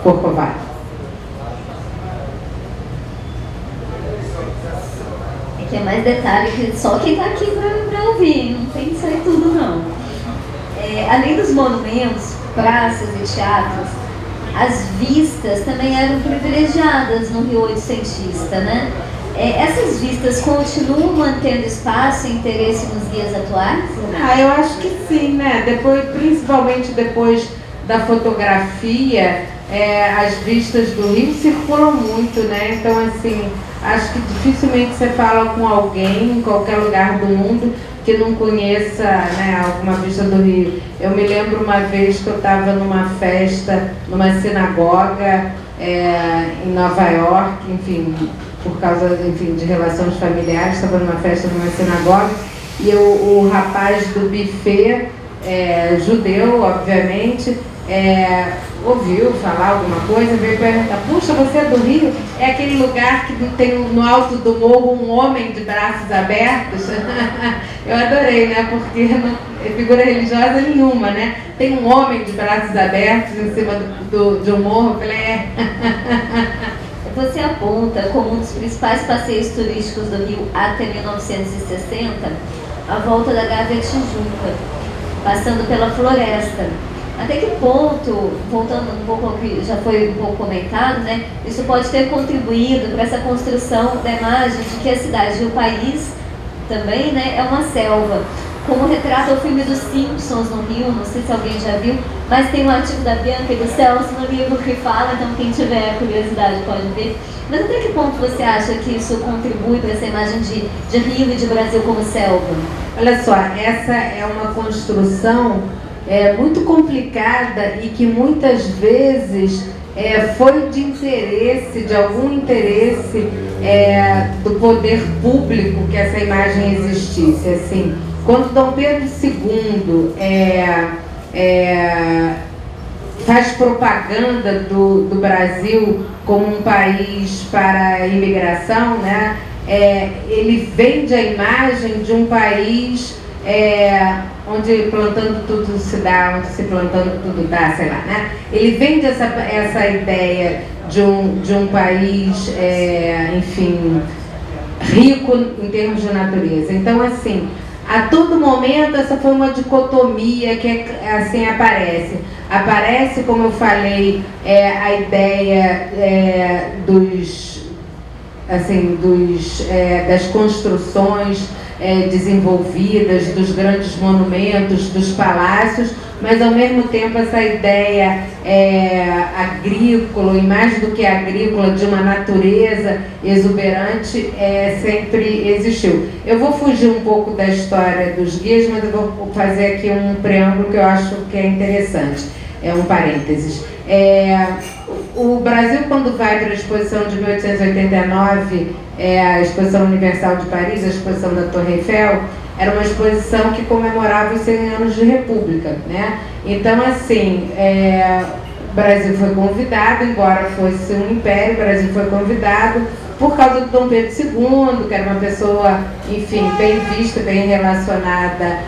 Corcovado. Que é mais detalhe que só quem está aqui para ouvir, não tem isso aí tudo não. Além dos monumentos, praças e teatros, as vistas também eram privilegiadas no Rio Oitocentista, né? Essas vistas continuam mantendo espaço e interesse nos guias atuais? Eu acho que sim, né? Principalmente depois da fotografia, as vistas do Rio circulam muito, né? Então, assim, acho que dificilmente você fala com alguém em qualquer lugar do mundo que não conheça, né, alguma vista do Rio. Eu me lembro uma vez que eu estava numa festa, numa sinagoga em Nova York, enfim, por causa, enfim, de relações familiares, estava numa festa numa sinagoga, e o rapaz do buffet, judeu, obviamente, ouviu falar alguma coisa, veio perguntar: puxa, você é do Rio? É aquele lugar que tem no alto do morro um homem de braços abertos? Eu adorei, né? Porque não é figura religiosa nenhuma, né? Tem um homem de braços abertos em cima de um morro. Eu falei, Você aponta como um dos principais passeios turísticos do Rio até 1960 a volta da Gávea Tijuca, passando pela floresta. Até que ponto, voltando um pouco ao que já foi um pouco comentado, né, isso pode ter contribuído para essa construção da imagem de que a cidade e o país também, né, é uma selva. Como retrata o filme dos Simpsons no Rio, não sei se alguém já viu, mas tem um artigo da Bianca e do Celso no livro que fala, então quem tiver curiosidade pode ver. Mas até que ponto você acha que isso contribui para essa imagem de Rio e de Brasil como selva? Olha só, essa é uma construção muito complicada e que muitas vezes foi de algum interesse do poder público que essa imagem existisse. Assim, quando Dom Pedro II faz propaganda do Brasil como um país para a imigração, né? Ele vende a imagem de um país onde plantando tudo se dá, onde se plantando tudo dá, sei lá, né? Ele vende essa ideia de um país, enfim, rico em termos de natureza. Então, assim, a todo momento essa foi uma dicotomia que assim aparece. Aparece, como eu falei, a ideia das construções desenvolvidas, dos grandes monumentos, dos palácios, mas ao mesmo tempo essa ideia agrícola, e mais do que agrícola, de uma natureza exuberante, sempre existiu. Eu vou fugir um pouco da história dos guias, mas eu vou fazer aqui um preâmbulo que eu acho que é interessante, um parênteses. O Brasil, quando vai para a exposição de 1889, a Exposição Universal de Paris, a exposição da Torre Eiffel, era uma exposição que comemorava os 100 anos de República, né? Então, assim, o Brasil foi convidado, embora fosse um império, o Brasil foi convidado por causa do Dom Pedro II, que era uma pessoa, enfim, bem vista, bem relacionada,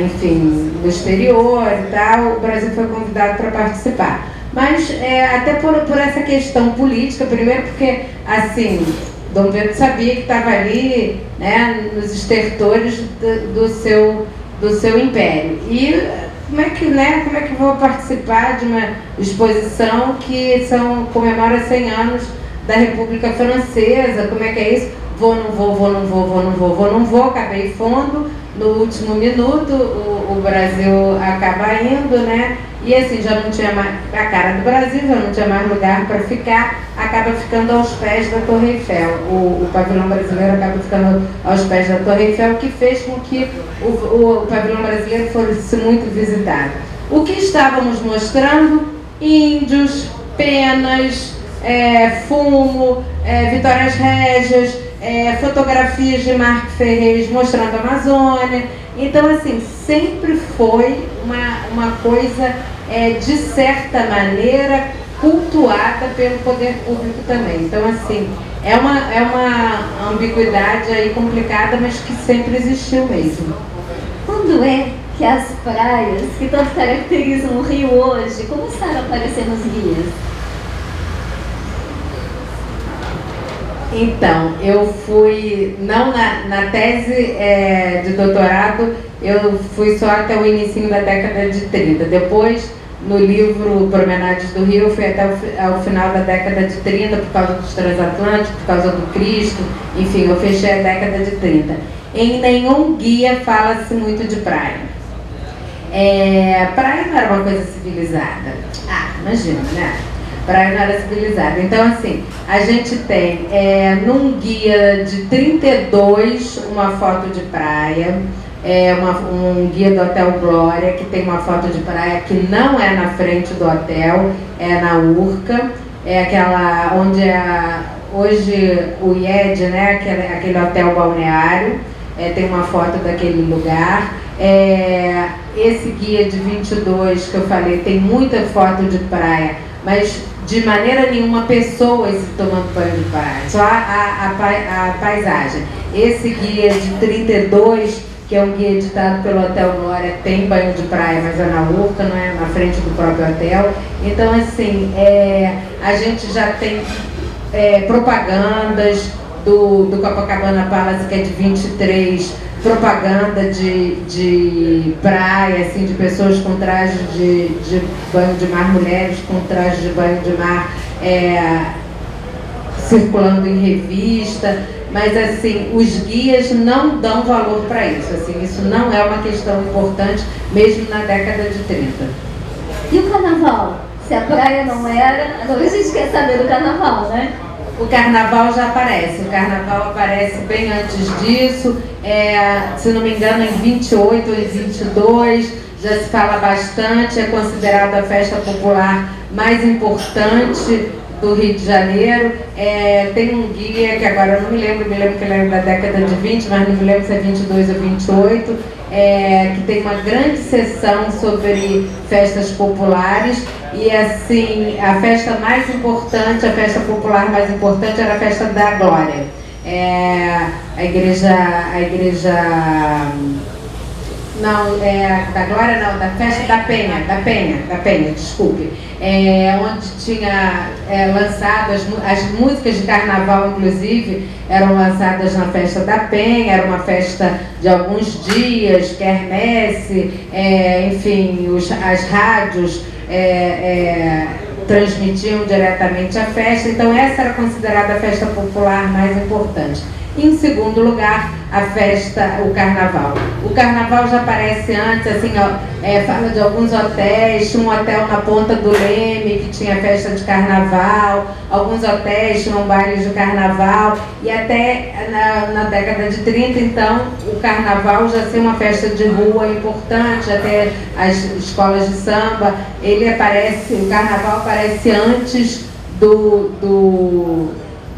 enfim, no exterior e tal. O Brasil foi convidado para participar. Mas até por essa questão política, primeiro porque, assim, Dom Pedro sabia que estava ali, né, nos estertores do seu império. E como é que vou participar de uma exposição que comemora 100 anos da República Francesa? Como é que é isso? Vou, não vou, acabei fundo. No último minuto, o Brasil acaba indo, né? E assim, já não tinha mais a cara do Brasil, já não tinha mais lugar para ficar, acaba ficando aos pés da Torre Eiffel. O pavilhão brasileiro acaba ficando aos pés da Torre Eiffel, o que fez com que o pavilhão brasileiro fosse muito visitado. O que estávamos mostrando? Índios, penas, fumo, Vitórias Régias, fotografias de Marco Ferrez mostrando a Amazônia. Então, assim, sempre foi uma coisa, de certa maneira, cultuada pelo poder público também. Então, assim, é uma ambiguidade aí complicada, mas que sempre existiu mesmo. Quando é que as praias, que tanto caracterizam o Rio hoje, começaram a aparecer nos guias? Então, eu fui, não na tese de doutorado, eu fui só até o início da década de 30. Depois, no livro Promenades do Rio, eu fui até ao final da década de 30, por causa dos transatlânticos, por causa do Cristo, enfim, eu fechei a década de 30. Em nenhum guia fala-se muito de praia. Praia não era uma coisa civilizada. Imagina, né? Praia não era civilizada. Então, assim, a gente tem num guia de 32 uma foto de praia, um guia do Hotel Glória, que tem uma foto de praia que não é na frente do hotel, é na Urca, aquela onde hoje o IED, né, aquele hotel balneário, tem uma foto daquele lugar. Esse guia de 22 que eu falei tem muita foto de praia, mas de maneira nenhuma pessoas tomando banho de praia, só a paisagem. Esse guia de 32, que é um guia editado pelo Hotel Glória, tem banho de praia, mas é na Urca, não é na frente do próprio hotel. Então, assim, a gente já tem propagandas do Copacabana Palace, que é de 23, propaganda de praia, assim, de pessoas com trajes de banho de mar, mulheres com trajes de banho de mar, circulando em revista, mas assim, os guias não dão valor para isso, assim, isso não é uma questão importante, mesmo na década de 30. E o carnaval? Se a praia não era, agora a gente quer saber do carnaval, né? O carnaval já aparece, o carnaval aparece bem antes disso, se não me engano em 28 ou em 22, já se fala bastante, é considerada a festa popular mais importante do Rio de Janeiro. Tem um guia que agora eu não me lembro que ele é da década de 20, mas não me lembro se é 22 ou 28, que tem uma grande seção sobre festas populares. E assim, a festa mais importante, a festa popular mais importante era a festa da Glória. A igreja não, da Glória não, da festa da Penha, desculpe. Onde tinha lançado as músicas de carnaval, inclusive, eram lançadas na festa da Penha, era uma festa de alguns dias, quermesse, enfim, as rádios transmitiam diretamente a festa, então essa era considerada a festa popular mais importante. Em segundo lugar, a festa, o carnaval. O carnaval já aparece antes, assim, fala de alguns hotéis, tinha um hotel na Ponta do Leme que tinha festa de carnaval, alguns hotéis tinham bailes de carnaval, e até na década de 30, então, o carnaval já ser uma festa de rua importante, até as escolas de samba, o carnaval aparece antes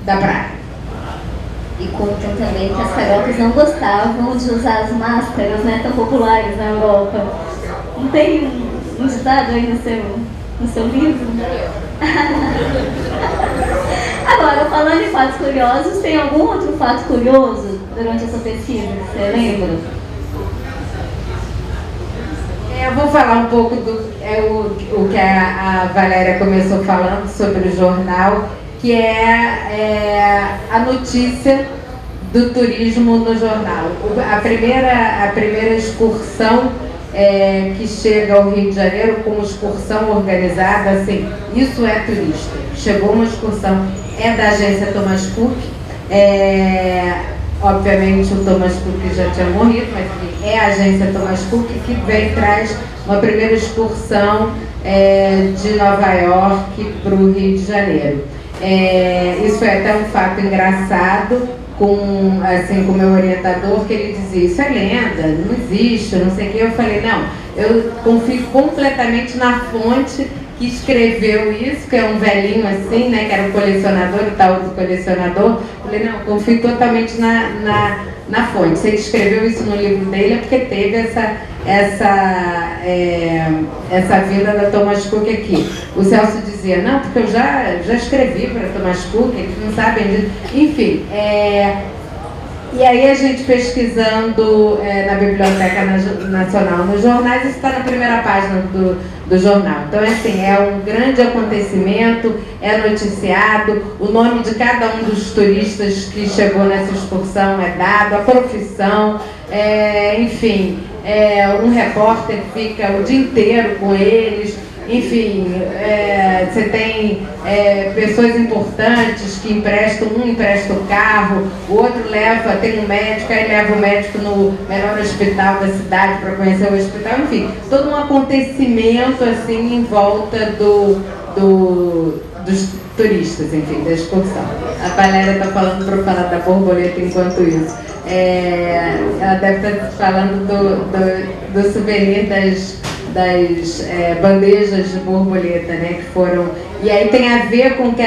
da praia. E contam também que as cariocas não gostavam de usar as máscaras, né, tão populares na Europa. Não tem um ditado aí no seu livro? Agora, falando em fatos curiosos, tem algum outro fato curioso durante essa pesquisa que você lembra? Eu vou falar um pouco o que a Valéria começou falando sobre o jornal, que é a notícia do turismo no jornal. A primeira excursão que chega ao Rio de Janeiro como excursão organizada, assim, isso é turista. Chegou uma excursão, da agência Thomas Cook, obviamente o Thomas Cook já tinha morrido, mas enfim, é a agência Thomas Cook que vem e traz uma primeira excursão de Nova York para o Rio de Janeiro. Isso é até um fato engraçado com o meu orientador, que ele dizia, isso é lenda, não existe, não sei o que. Eu falei, não, eu confio completamente na fonte que escreveu isso, que é um velhinho assim, né, que era um colecionador, o tal do colecionador. Eu falei, não, confio totalmente na fonte. Se ele escreveu isso no livro dele é porque teve essa vinda da Thomas Cook aqui. O Celso dizia, não, porque eu já escrevi para Thomas Cook, eles não sabem disso. Enfim, e aí a gente pesquisando na Biblioteca Nacional, nos jornais, isso está na primeira página do jornal. Então, assim, é um grande acontecimento, é noticiado, o nome de cada um dos turistas que chegou nessa excursão é dado, a profissão, enfim, um repórter fica o dia inteiro com eles. Enfim, você tem pessoas importantes que um empresta o carro, o outro tem um médico, aí leva o médico no melhor hospital da cidade para conhecer o hospital, enfim, todo um acontecimento assim em volta dos turistas, enfim, da excursão. A Valéria está falando para eu falar da borboleta enquanto isso. Ela deve estar falando do souvenir das bandejas de borboleta, né, que foram... E aí tem a ver com o que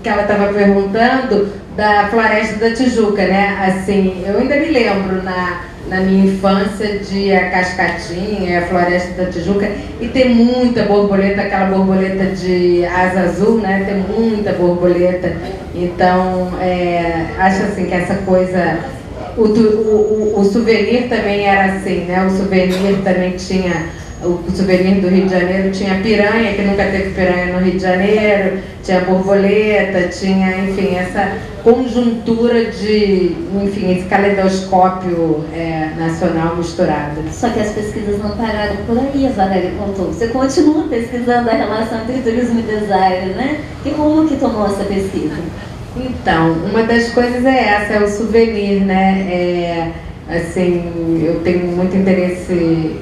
ela estava perguntando da Floresta da Tijuca, né? Assim, eu ainda me lembro na minha infância de a Cascatinha, a Floresta da Tijuca, e tem muita borboleta, aquela borboleta de asa azul, né? Tem muita borboleta. Então, acho assim que essa coisa... O souvenir também era assim, né? O souvenir também tinha... O souvenir do Rio de Janeiro tinha piranha, que nunca teve piranha no Rio de Janeiro, tinha borboleta, tinha, enfim, essa conjuntura enfim, esse caleidoscópio nacional misturado. Só que as pesquisas não pararam por aí, a Valéria contou. Você continua pesquisando a relação entre turismo e design, né? E como que tomou essa pesquisa? Então, uma das coisas é o souvenir, né? Assim, eu tenho muito interesse,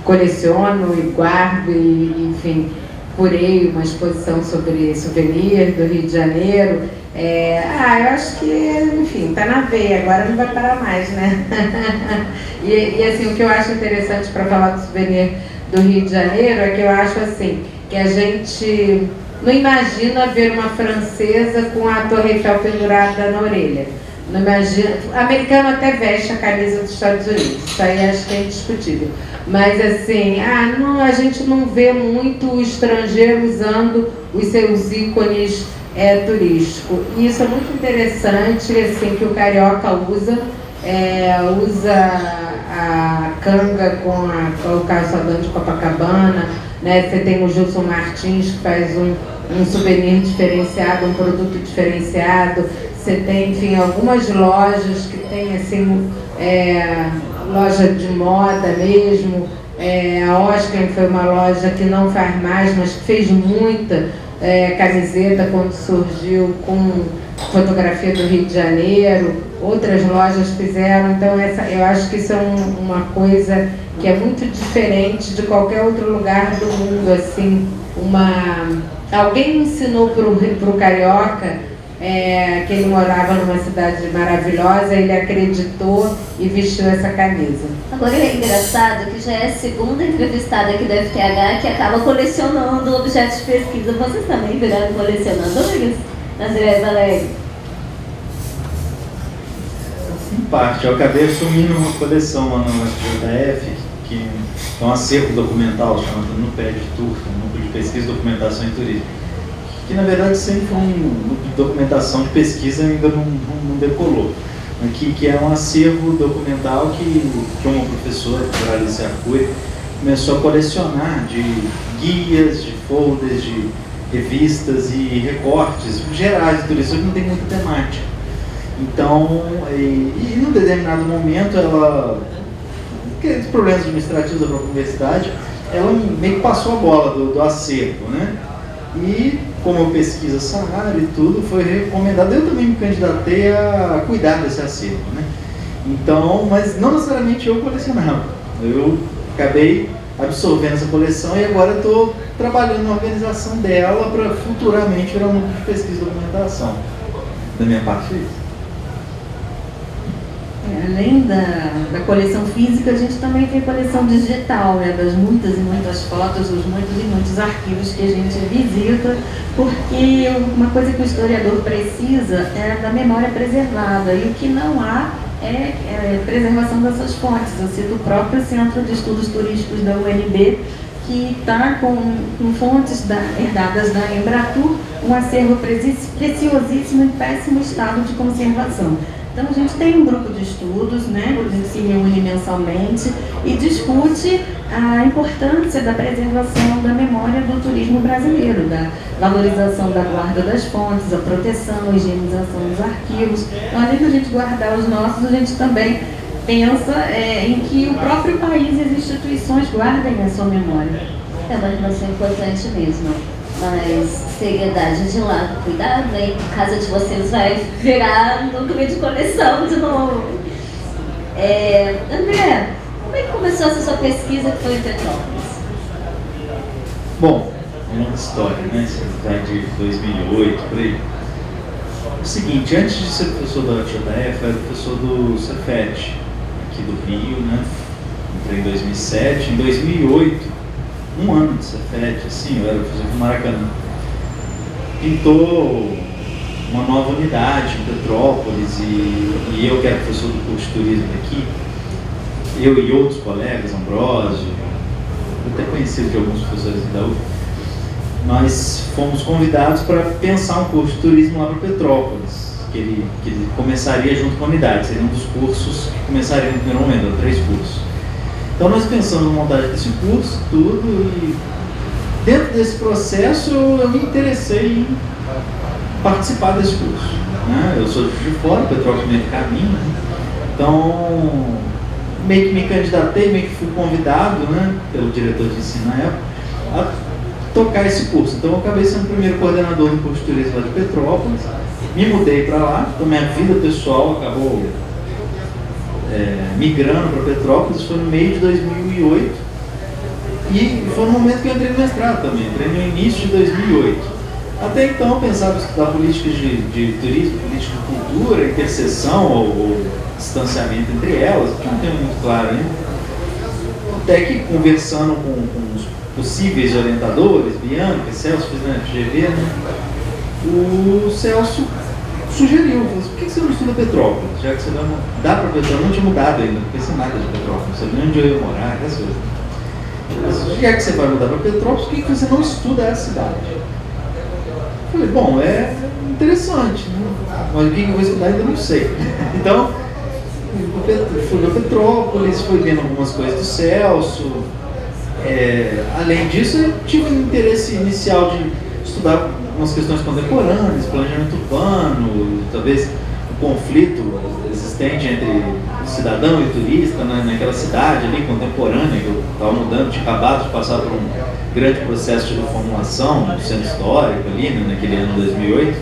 coleciono e guardo, enfim, curei uma exposição sobre souvenir do Rio de Janeiro. Eu acho que, enfim, tá na veia, agora não vai parar mais, né? e assim, o que eu acho interessante para falar do souvenir do Rio de Janeiro é que eu acho assim, que a gente não imagina ver uma francesa com a Torre Eiffel pendurada na orelha. Não imagina, americano até veste a camisa dos Estados Unidos, isso aí acho que é indiscutível. Mas assim, não, a gente não vê muito o estrangeiro usando os seus ícones turísticos. E isso é muito interessante, assim, que o carioca usa a canga com o calçadão de Copacabana, né? Você tem o Gilson Martins, que faz um souvenir diferenciado, um produto diferenciado. Você tem, enfim, algumas lojas que tem, assim, loja de moda mesmo. A Oscar foi uma loja que não faz mais, mas que fez muita camiseta quando surgiu com fotografia do Rio de Janeiro. Outras lojas fizeram, então eu acho que isso é uma coisa que é muito diferente de qualquer outro lugar do mundo, assim. Alguém ensinou para o carioca que ele morava numa cidade maravilhosa, ele acreditou e vestiu essa camisa. Agora é engraçado que já é a segunda entrevistada aqui da FTH que acaba colecionando objetos de pesquisa. Vocês também viraram colecionadores? André Valério? Em parte, eu acabei assumindo uma coleção lá no FJF, que é um acervo documental chamado NUPED TUR, Núcleo de Pesquisa, Documentação e Turismo, que na verdade sempre foi um núcleo de documentação de pesquisa, ainda não decolou, que é um acervo documental que uma professora, a Alice Arcuri, começou a colecionar de guias, de folders, de revistas e recortes gerais de turismo, que não tem muita temática. Então, e num determinado momento, por problemas administrativos da própria universidade, ela meio que passou a bola do acervo, né? E como pesquisa salário e tudo, foi recomendado. Eu também me candidatei a cuidar desse acervo, né? Então, mas não necessariamente eu colecionava. Eu acabei absorvendo essa coleção e agora estou trabalhando na organização dela para futuramente virar um núcleo de pesquisa e documentação. Da minha parte, é isso. Além da coleção física, a gente também tem coleção digital, né, das muitas e muitas fotos, dos muitos e muitos arquivos que a gente visita, porque uma coisa que o historiador precisa é da memória preservada, e o que não há é preservação dessas fontes. Eu cito o próprio Centro de Estudos Turísticos da UNB, que está com fontes herdadas da Embratur, um acervo preciosíssimo em péssimo estado de conservação. Então a gente tem um grupo de estudos, né, a gente se reúne mensalmente e discute a importância da preservação da memória do turismo brasileiro, da valorização da guarda das fontes, a proteção, a higienização dos arquivos. Então, além de a gente guardar os nossos, a gente também pensa em que o próprio país e as instituições guardem a sua memória. É uma relação importante mesmo. Mas seriedade de lado, cuidado, né? Em casa de vocês vai virar núcleo de coleção de novo. André, como é que começou essa sua pesquisa que foi em Petrópolis? Bom, é uma história, né? Você vai de 2008, por aí. O seguinte, antes de ser professor da FJF, eu era professor do Cefet, aqui do Rio, né? Entrei em 2007, em 2008, um ano de Cefet, assim, eu era professor do Maracanã. Pintou uma nova unidade em Petrópolis e eu que era professor do curso de turismo daqui, eu e outros colegas, Ambrósio, até conhecido de alguns professores da UF, nós fomos convidados para pensar um curso de turismo lá para Petrópolis, que ele começaria junto com a unidade, seria um dos cursos que começaria no primeiro momento, eram 3 cursos. Então nós pensamos na montagem desse curso, tudo, e dentro desse processo eu me interessei em participar desse curso, né? Eu sou de fora, Petrópolis meio do caminho, né? Então meio que me candidatei, meio que fui convidado, né, pelo diretor de ensino na época, a tocar esse curso. Então eu acabei sendo o primeiro coordenador do curso de turismo lá de Petrópolis, me mudei para lá, então minha vida pessoal acabou migrando para Petrópolis, foi no meio de 2008 e foi no momento que eu entrei no mestrado também, entrei no início de 2008. Até então eu pensava em estudar políticas de turismo, política de cultura, interseção ou distanciamento entre elas, que não tem muito claro ainda. Até que conversando com os possíveis orientadores, Bianca, Celso, fiz na FGV, né? O Celso sugeriu, falou assim, por que você não estuda Petrópolis? Já que você não dá para Petrópolis, não tinha mudado ainda, não pensei nada de Petrópolis, não sabia onde eu ia morar, essas coisas. Mas, já que você vai mudar para Petrópolis, por que você não estuda a cidade? Eu falei, bom, é interessante, né? Mas o que eu vou estudar ainda não sei. Então, fui para Petrópolis, fui vendo algumas coisas do Celso. Além disso, eu tive um interesse inicial de estudar algumas questões contemporâneas, planejamento urbano, talvez o conflito existente entre cidadão e turista, né, naquela cidade ali contemporânea, que eu estava mudando, tinha acabado de passar por um grande processo de reformulação no centro histórico ali, né, naquele ano 2008.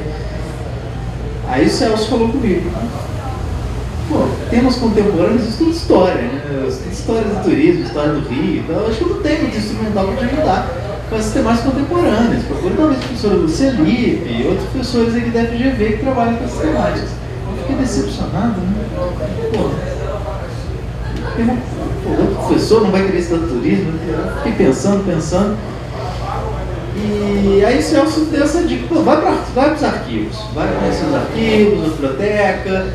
Aí o Celso falou comigo, pô, temas contemporâneos, eu estudo história, né? Eu estudo história do turismo, história do Rio, então eu acho que eu não tenho muito instrumental para te ajudar com essas temáticas contemporâneas. Procura talvez o professor Lucelipe e outros professores aqui da FGV que trabalham com essas temáticas. Eu fiquei decepcionado, né? Outro professor não vai querer estudar turismo? Eu fiquei pensando. E aí o Celso deu essa dica, pô, vai para os arquivos, vai conhecer os arquivos, a biblioteca,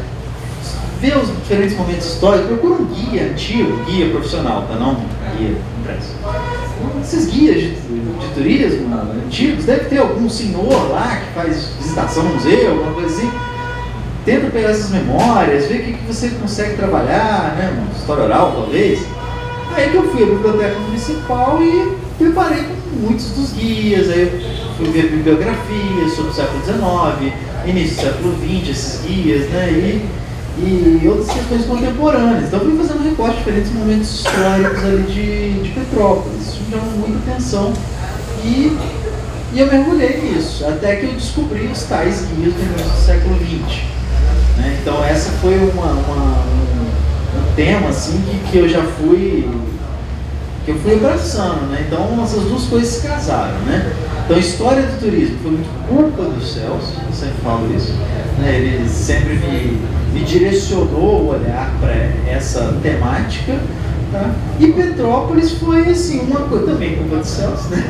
ver os diferentes momentos históricos, procura um guia antigo, guia profissional, tá? Não guia impresso. Esses guias de turismo antigos, deve ter algum senhor lá que faz visitação no museu, alguma coisa assim. Tenta pegar essas memórias, ver o que você consegue trabalhar, né? Uma história oral, talvez. Aí que eu fui à biblioteca municipal e preparei muitos dos guias, aí eu fui ver bibliografias sobre o século XIX, início do século XX, esses guias, né? E outras questões contemporâneas. Então eu fui fazendo recorte de diferentes momentos históricos ali de Petrópolis. Isso me chamou muita atenção. E eu mergulhei nisso, até que eu descobri os tais guias do início do século XX. Né? Então essa foi um tema assim, que eu já fui abraçando, né? Então essas duas coisas se casaram, né? Então a história do turismo foi muito culpa do Celso, eu sempre falo isso, né? Ele sempre me direcionou o olhar para essa temática, tá? E Petrópolis foi assim, uma coisa também culpa do Celso, né?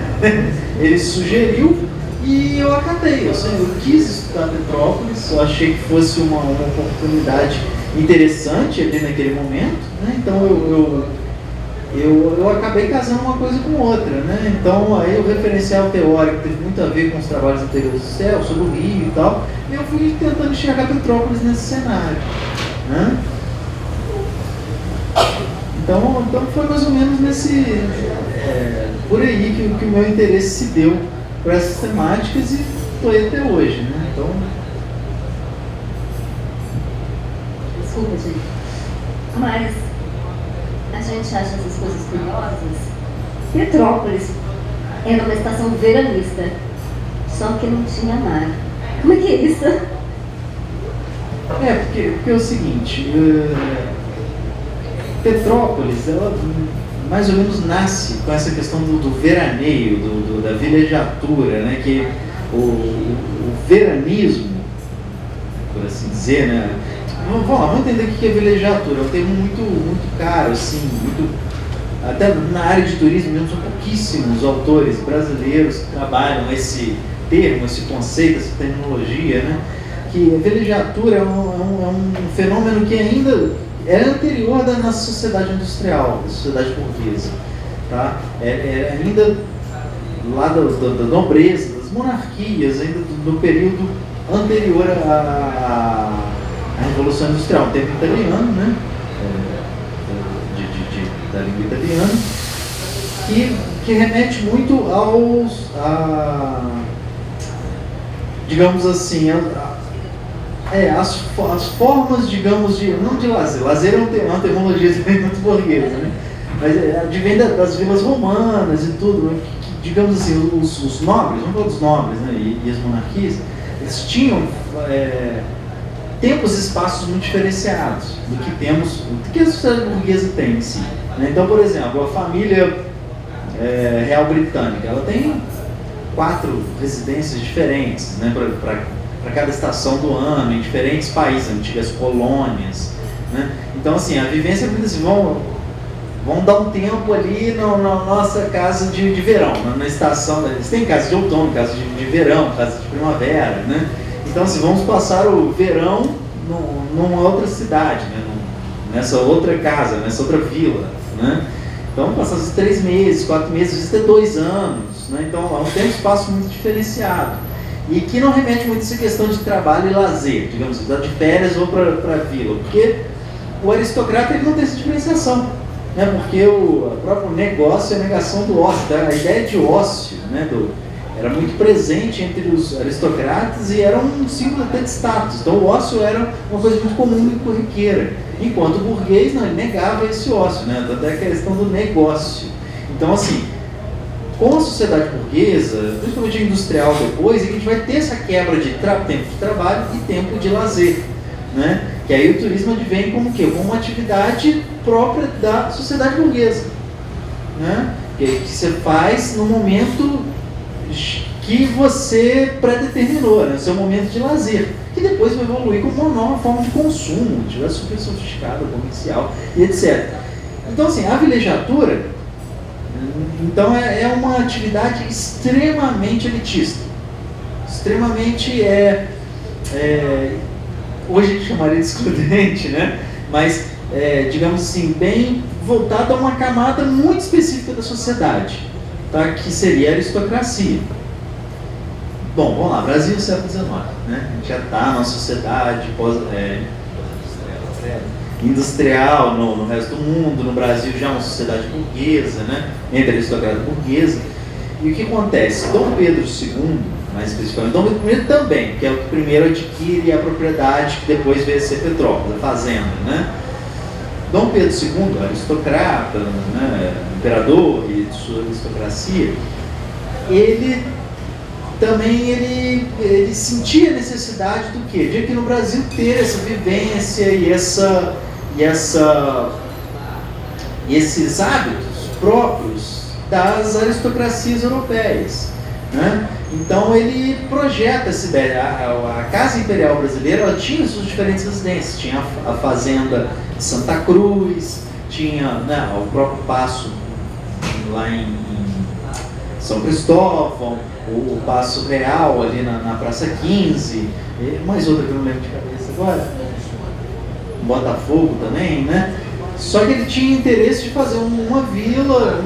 Ele sugeriu e eu acatei, eu quis estudar Petrópolis, eu achei que fosse uma oportunidade interessante ali naquele momento, né? Então eu acabei casando uma coisa com outra, né? Então aí o referencial teórico teve muito a ver com os trabalhos anteriores do Celso, sobre o Rio e tal, e eu fui tentando enxergar Petrópolis nesse cenário, né? Então foi mais ou menos por aí que o meu interesse se deu por essas temáticas e estou aí até hoje, né? Então... Desculpa, gente. Mas a gente acha essas coisas curiosas. Petrópolis era uma estação veranista, só que não tinha mar. Como é que é isso? Porque é o seguinte, Petrópolis, ela mais ou menos nasce com essa questão do veraneio, da vilegiatura, né? Que o veranismo, por assim dizer, né? Vamos entender o que é vilegiatura. É um termo muito caro, assim, até na área de turismo mesmo, são pouquíssimos autores brasileiros que trabalham esse termo, esse conceito, essa terminologia, né? Que a vilegiatura é um fenômeno que ainda é anterior da nossa sociedade industrial, da sociedade burguesa, tá? É ainda lá da nobreza, das monarquias, ainda do período anterior à Revolução Industrial, um termo italiano, né? Da língua italiana, que remete muito digamos assim, as formas, digamos, não de lazer. Lazer é uma terminologia muito burguesa, né? Mas advém das vilas romanas e tudo, né? Digamos assim, os nobres, vamos falar dos nobres, né? E as monarquias, eles tinham tempos e espaços muito diferenciados do que a sociedade burguesa tem em si. Né? Então, por exemplo, a família real britânica, ela tem 4 residências diferentes, né? Para cada estação do ano, em diferentes países, antigas colônias, né? Então, assim, a vivência é muito assim, vão dar um tempo ali na nossa casa de verão, na estação. Eles têm casa de outono, casa de verão, casa de primavera, né? Então, assim, vamos passar o verão numa outra cidade, né? Nessa outra casa, nessa outra vila, né? Então, passar esses 3 meses, 4 meses, às vezes até 2 anos, né? Então, é um tempo e espaço muito diferenciado. E que não remete muito a essa questão de trabalho e lazer, digamos assim, de férias ou para a vila, porque o aristocrata ele não tem essa diferenciação, né? Porque o próprio negócio é a negação do ócio, tá? A ideia de ócio, né, era muito presente entre os aristocratas e era um símbolo até de status. Então o ócio era uma coisa muito comum e corriqueira, enquanto o burguês não, ele negava esse ócio, né? Até a questão do negócio. Então, assim, com a sociedade burguesa, principalmente industrial depois, é que a gente vai ter essa quebra de tempo de trabalho e tempo de lazer, né? Que aí o turismo advém como o quê? Como uma atividade própria da sociedade burguesa, né? Que você faz no momento que você predeterminou, né? O seu momento de lazer, que depois vai evoluir como uma nova forma de consumo, já super sofisticada, comercial e etc. Então, assim, a vilegiatura, então, é uma atividade extremamente elitista, extremamente, hoje a gente chamaria de excludente, né? Mas, digamos assim, bem voltada a uma camada muito específica da sociedade, tá? Que seria a aristocracia. Bom, vamos lá, Brasil século XIX, né? A gente já está numa sociedade industrial no resto do mundo, no Brasil já é uma sociedade burguesa, né? Entre aristocrata e burguesa. E o que acontece? Dom Pedro II, mais especificamente, Dom Pedro I também, que é o que primeiro adquire a propriedade que depois veio a ser Petrópolis, a fazenda, né? Dom Pedro II, aristocrata, né? Imperador e de sua aristocracia, ele também ele sentia a necessidade do quê? De aqui no Brasil ter essa vivência e esses hábitos próprios das aristocracias europeias, né? Então ele projeta essa ideia. A Casa Imperial Brasileira ela tinha suas diferentes residências, tinha a Fazenda de Santa Cruz, tinha, né, o próprio Paço lá em São Cristóvão, o Paço Real ali na Praça 15, mais outra que eu não lembro de cabeça agora, Botafogo também, né? Só que ele tinha interesse de fazer uma vila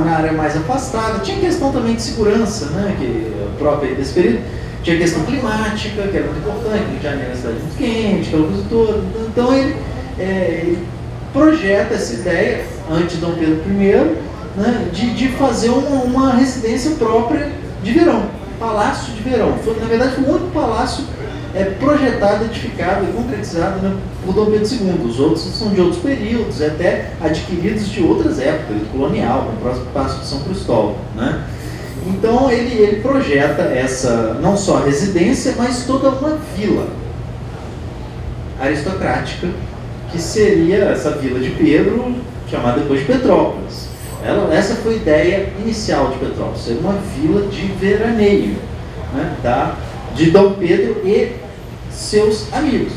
na área mais afastada. Tinha questão também de segurança, né? Que própria desse período. Tinha questão climática, que era muito importante. Rio de Janeiro é uma cidade muito quente, aquela coisa toda. Então ele projeta essa ideia, antes de Dom Pedro I, né? De fazer uma residência própria de verão, palácio de verão. Na verdade, foi o único palácio projetado, edificado e concretizado, né, por Dom Pedro II. Os outros são de outros períodos, até adquiridos de outras épocas, de colonial, como o próximo Paço de São Cristóvão, né? Então ele projeta essa, não só a residência, mas toda uma vila aristocrática, que seria essa vila de Pedro, chamada depois de Petrópolis. Essa foi a ideia inicial de Petrópolis, ser uma vila de veraneio, né, de Dom Pedro e seus amigos,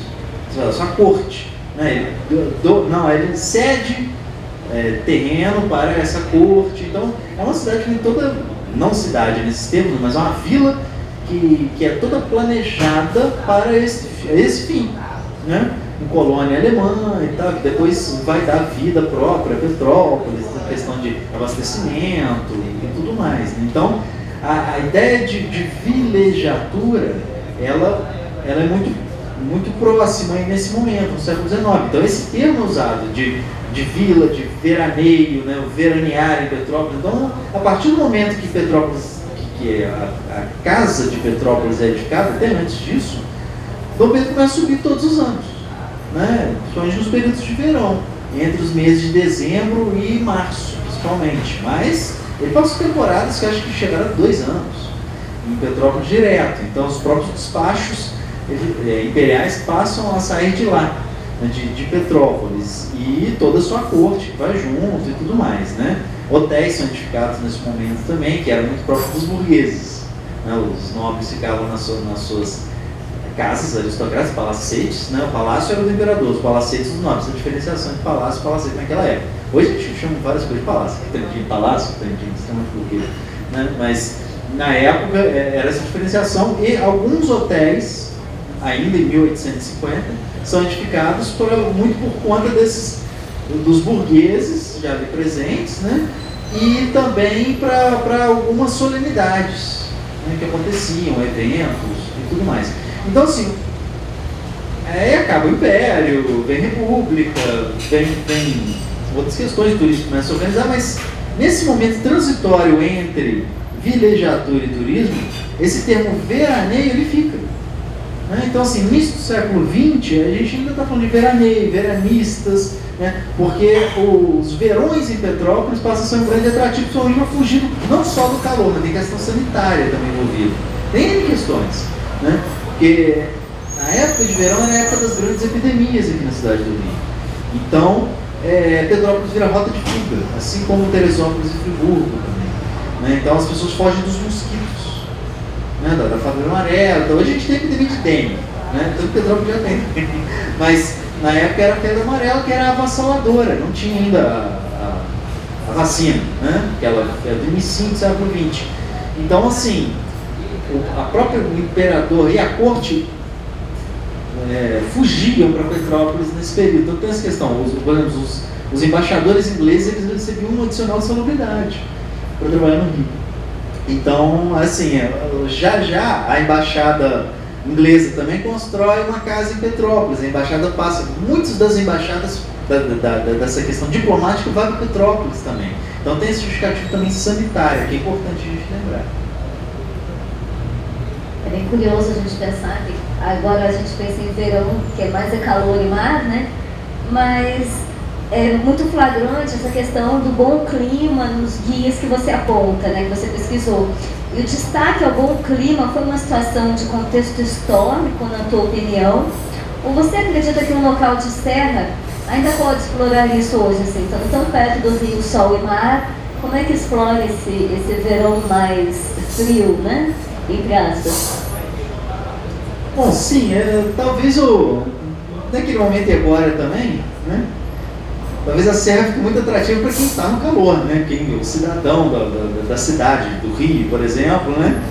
sua corte, né? Ele cede terreno para essa corte. Então é uma cidade que tem toda, não cidade nesses termos, mas uma vila que é toda planejada para esse fim, né? Em colônia alemã e tal, que depois vai dar vida própria a Petrópolis, a questão de abastecimento e tudo mais, né? Então a ideia de vilegiatura ela é muito próxima aí nesse momento, no século XIX. Então esse termo usado de vila, de veraneio, né, o veranear em Petrópolis. Então, a partir do momento que Petrópolis, que a casa de Petrópolis é edificada, até antes disso, Dom Pedro começa a subir todos os anos, né, principalmente nos períodos de verão, entre os meses de dezembro e março, principalmente. Mas ele passou temporadas que acho que chegaram a 2 anos em Petrópolis direto. Então os próprios despachos imperiais passam a sair de lá, né, de Petrópolis, e toda a sua corte vai junto e tudo mais, né? Hotéis são edificados nesse momento também, que eram muito próprios dos burgueses, né? Os nobres ficavam nas suas casas aristocráticas, palacetes, né? O palácio era do imperador, os palacetes dos nobres, a diferenciação de palácio e palacete naquela época. Hoje a gente chama várias coisas de palácio, Trendim, extremamente burguês, né? Mas na época era essa diferenciação, e alguns hotéis, ainda em 1850, são edificados muito por conta dos burgueses já ali presentes, né? E também para algumas solenidades, né, que aconteciam, eventos e tudo mais. Então, assim, aí acaba o Império, vem República, vem outras questões turísticas começam a organizar, mas nesse momento transitório entre vilegiatura e turismo, esse termo veraneio ele fica. Né? Então, assim, no início do século XX, a gente ainda está falando de veraneio, veranistas, né? Porque os verões em Petrópolis passam a ser um grande atrativo, principalmente para fugir não só do calor, mas tem questão sanitária também envolvida. Tem N questões, né? Porque a época de verão era a época das grandes epidemias aqui na cidade do Rio. Então, Petrópolis vira rota de fuga, assim como Teresópolis e Friburgo também. Né? Então as pessoas fogem dos mosquitos, né? da febre amarela. Então, hoje a gente tem epidemia de dengue, né? Tanto Petrópolis já tem. Mas na época era a febre amarela, que era avassaladora, não tinha ainda a vacina, né? Que ela é do início do século XX. Então, assim, o imperador e a corte fugiam para Petrópolis nesse período. Então tem essa questão, os embaixadores ingleses eles recebiam um adicional de salubridade para trabalhar no Rio. Então, assim, já a embaixada inglesa também constrói uma casa em Petrópolis. A embaixada passa, muitas das embaixadas dessa questão diplomática vai para Petrópolis também. Então tem esse justificativo também sanitário, que é importante a gente lembrar. É bem curioso a gente pensar que agora a gente pensa em verão, que é mais calor e mar, né? Mas é muito flagrante essa questão do bom clima nos guias que você aponta, né? Que você pesquisou. E o destaque ao bom clima foi uma situação de contexto histórico, na tua opinião? Ou você acredita que um local de serra ainda pode explorar isso hoje, assim, estando tão perto do rio, sol e mar? Como é que explora esse verão mais frio, né? Entre aspas. Bom, sim, talvez naquele momento e agora também, né? Talvez a serra fique muito atrativa para quem está no calor, né? O cidadão da cidade, do Rio, por exemplo, né?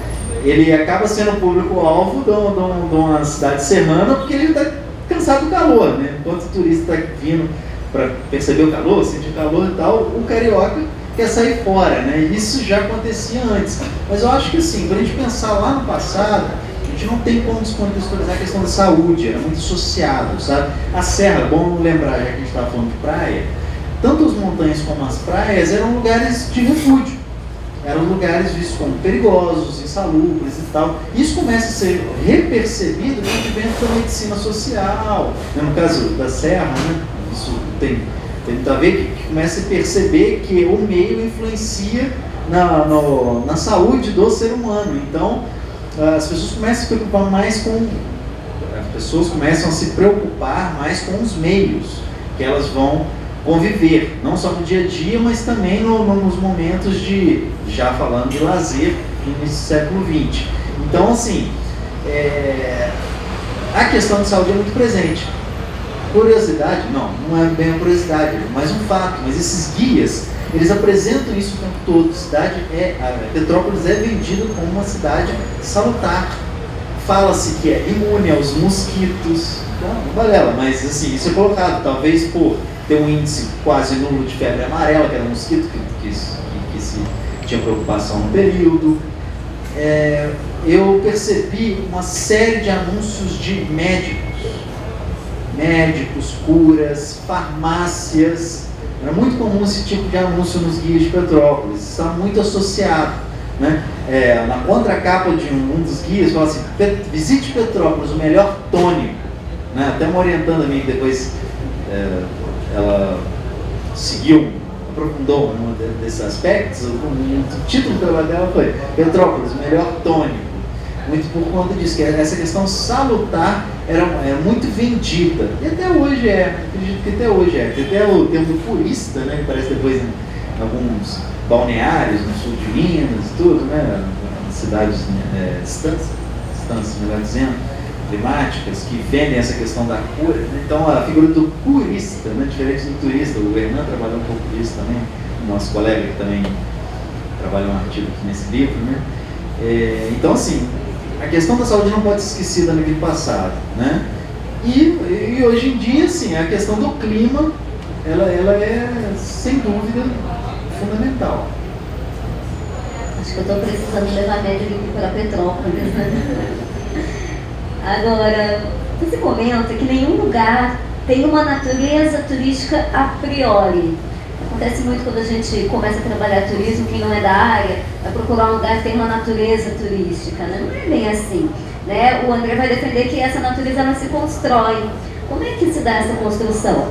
Ele acaba sendo o público-alvo de uma cidade serrana porque ele está cansado do calor, né? Enquanto o turista está vindo para perceber o calor, sentir o calor e tal, o carioca quer sair fora, né? Isso já acontecia antes. Mas eu acho que assim, para a gente pensar lá no passado, a gente não tem como descontextualizar a questão da saúde, era muito associado, sabe? A serra, bom lembrar, já que a gente estava falando de praia, tanto as montanhas como as praias eram lugares de refúgio. Eram lugares vistos como perigosos, insalubres e tal. Isso começa a ser repercebido no advento da medicina social, né? No caso da serra, né? Isso tem muito a ver, que começa a perceber que o meio influencia na saúde do ser humano. Então, as pessoas começam a se preocupar mais começam a se preocupar mais com os meios que elas vão conviver, não só no dia a dia, mas também nos momentos já falando de lazer, no início do século XX. Então, assim, a questão de saúde é muito presente. Curiosidade? Não é bem uma curiosidade, mas um fato. Mas esses guias, eles apresentam isso o tempo todo. Petrópolis é vendida como uma cidade salutar. Fala-se que é imune aos mosquitos. Não balela, mas assim, isso é colocado, talvez por ter um índice quase nulo de febre amarela, que era um mosquito que se tinha preocupação no período. Eu percebi uma série de anúncios de médicos, curas, farmácias. Era muito comum esse tipo de anúncio nos guias de Petrópolis, está muito associado, né? Na contracapa de um dos guias fala assim: visite Petrópolis, o melhor tônico, né? Até uma orientanda minha que depois ela aprofundou um desses aspectos. O título do trabalho dela foi Petrópolis, o melhor tônico. Muito por conta disso, que essa questão salutar era muito vendida. E até hoje acredito que até hoje tem até o termo purista, né, que aparece depois em alguns balneários no sul de Minas e tudo, né, cidades, estâncias, melhor dizendo. climáticas que vendem essa questão da cura. Então, a figura do curista, né, diferente do turista, o Hernan trabalhou um pouco disso também, o nosso colega que também trabalhou um artigo aqui nesse livro, né? Então, assim, a questão da saúde não pode ser esquecida naquele passado, né? E hoje em dia, assim, a questão do clima, ela é, sem dúvida, fundamental. Acho que eu estou precisando levar médico para Petrópolis, né? Agora, você comenta que nenhum lugar tem uma natureza turística a priori. Acontece muito quando a gente começa a trabalhar turismo, quem não é da área, vai procurar um lugar que tem uma natureza turística, né? Não é bem assim, né? O André vai defender que essa natureza ela se constrói. Como é que se dá essa construção?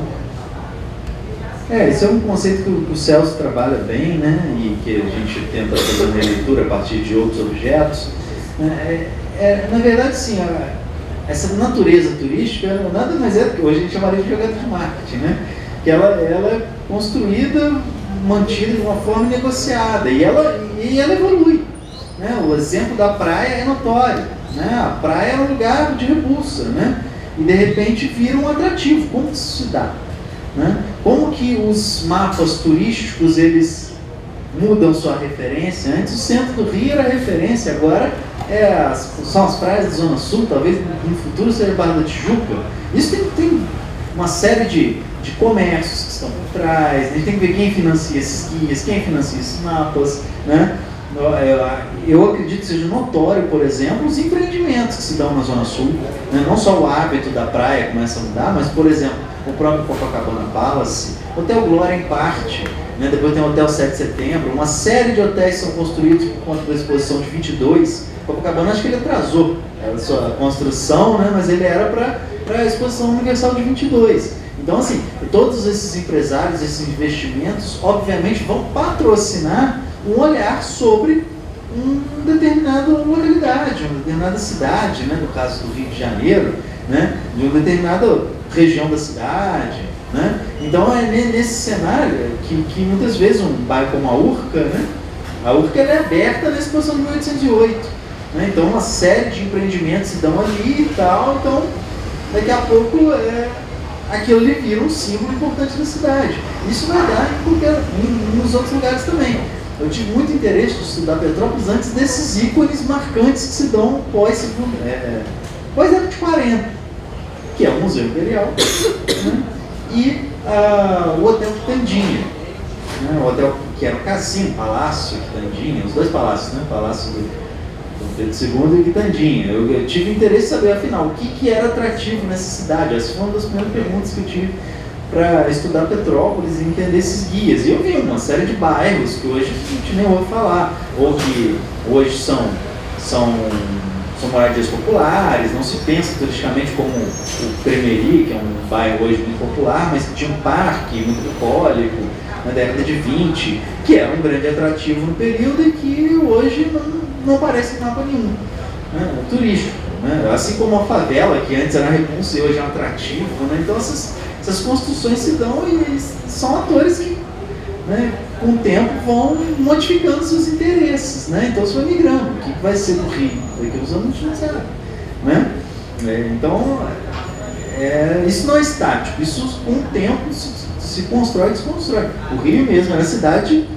Esse é um conceito que o Celso trabalha bem, né? E que a gente tenta fazer uma releitura a partir de outros objetos. Na verdade, sim, essa natureza turística nada mais é do que hoje a gente chamaria de jogada de marketing, né? Que ela é construída, mantida de uma forma negociada e ela evolui, né? O exemplo da praia é notório, né? A praia é um lugar de repulsa, né? E de repente vira um atrativo. Como isso se dá, né? Como que os mapas turísticos eles mudam sua referência? Antes o centro do Rio era referência, agora são as praias da Zona Sul, talvez no futuro seja a Barra da Tijuca. Isso tem uma série de comércios que estão por trás, a gente tem que ver quem financia esses guias, quem financia esses mapas, né? Eu acredito que seja notório, por exemplo, os empreendimentos que se dão na Zona Sul, né? Não só o hábito da praia começa a mudar, mas, por exemplo, o próprio Copacabana Palace, Hotel Glória em parte, né? Depois tem o Hotel 7 de Setembro, uma série de hotéis são construídos por conta da exposição de 22. Copacabana, acho que ele atrasou a sua construção, né? Mas ele era para a exposição universal de 22. Então, assim, todos esses empresários, esses investimentos, obviamente vão patrocinar um olhar sobre uma determinada localidade, uma determinada cidade, né? No caso do Rio de Janeiro, né? De uma determinada região da cidade, né? Então, é nesse cenário que muitas vezes um bairro como a Urca, né? A Urca ela é aberta na exposição de 1808, né? Então, uma série de empreendimentos se dão ali e tal, então, daqui a pouco aquilo ali vira um símbolo importante da cidade. Isso vai dar nos outros lugares também. Eu tive muito interesse de estudar Petrópolis antes desses ícones marcantes que se dão pós-época de 40, que é o Museu Imperial, né? E o Hotel Quitandinha, né? O hotel que era um cassino, Palácio Quitandinha, os dois palácios, né? Palácio do Pedro II e Quitandinha. Eu tive interesse em saber, afinal, o que era atrativo nessa cidade. Essa foi uma das primeiras perguntas que eu tive para estudar Petrópolis e entender esses guias. E eu vi uma série de bairros que hoje a gente nem ouve falar, ou que hoje são moradias populares, não se pensa turisticamente como o Cremeri, que é um bairro hoje muito popular, mas que tinha um parque muito bucólico na década de 20, que era um grande atrativo no período e que hoje não aparece em mapa nenhum, né? Turístico, né? Assim como a favela, que antes era repulsa e hoje é um atrativo, né? Então essas construções se dão e são atores que, né, com o tempo vão modificando seus interesses, né? Então isso vai migrando. O que vai ser do Rio? Daqui a uns anos a gente não sabe, né? Então isso não é estático, isso com o tempo se constrói e desconstrói. O Rio mesmo era uma cidade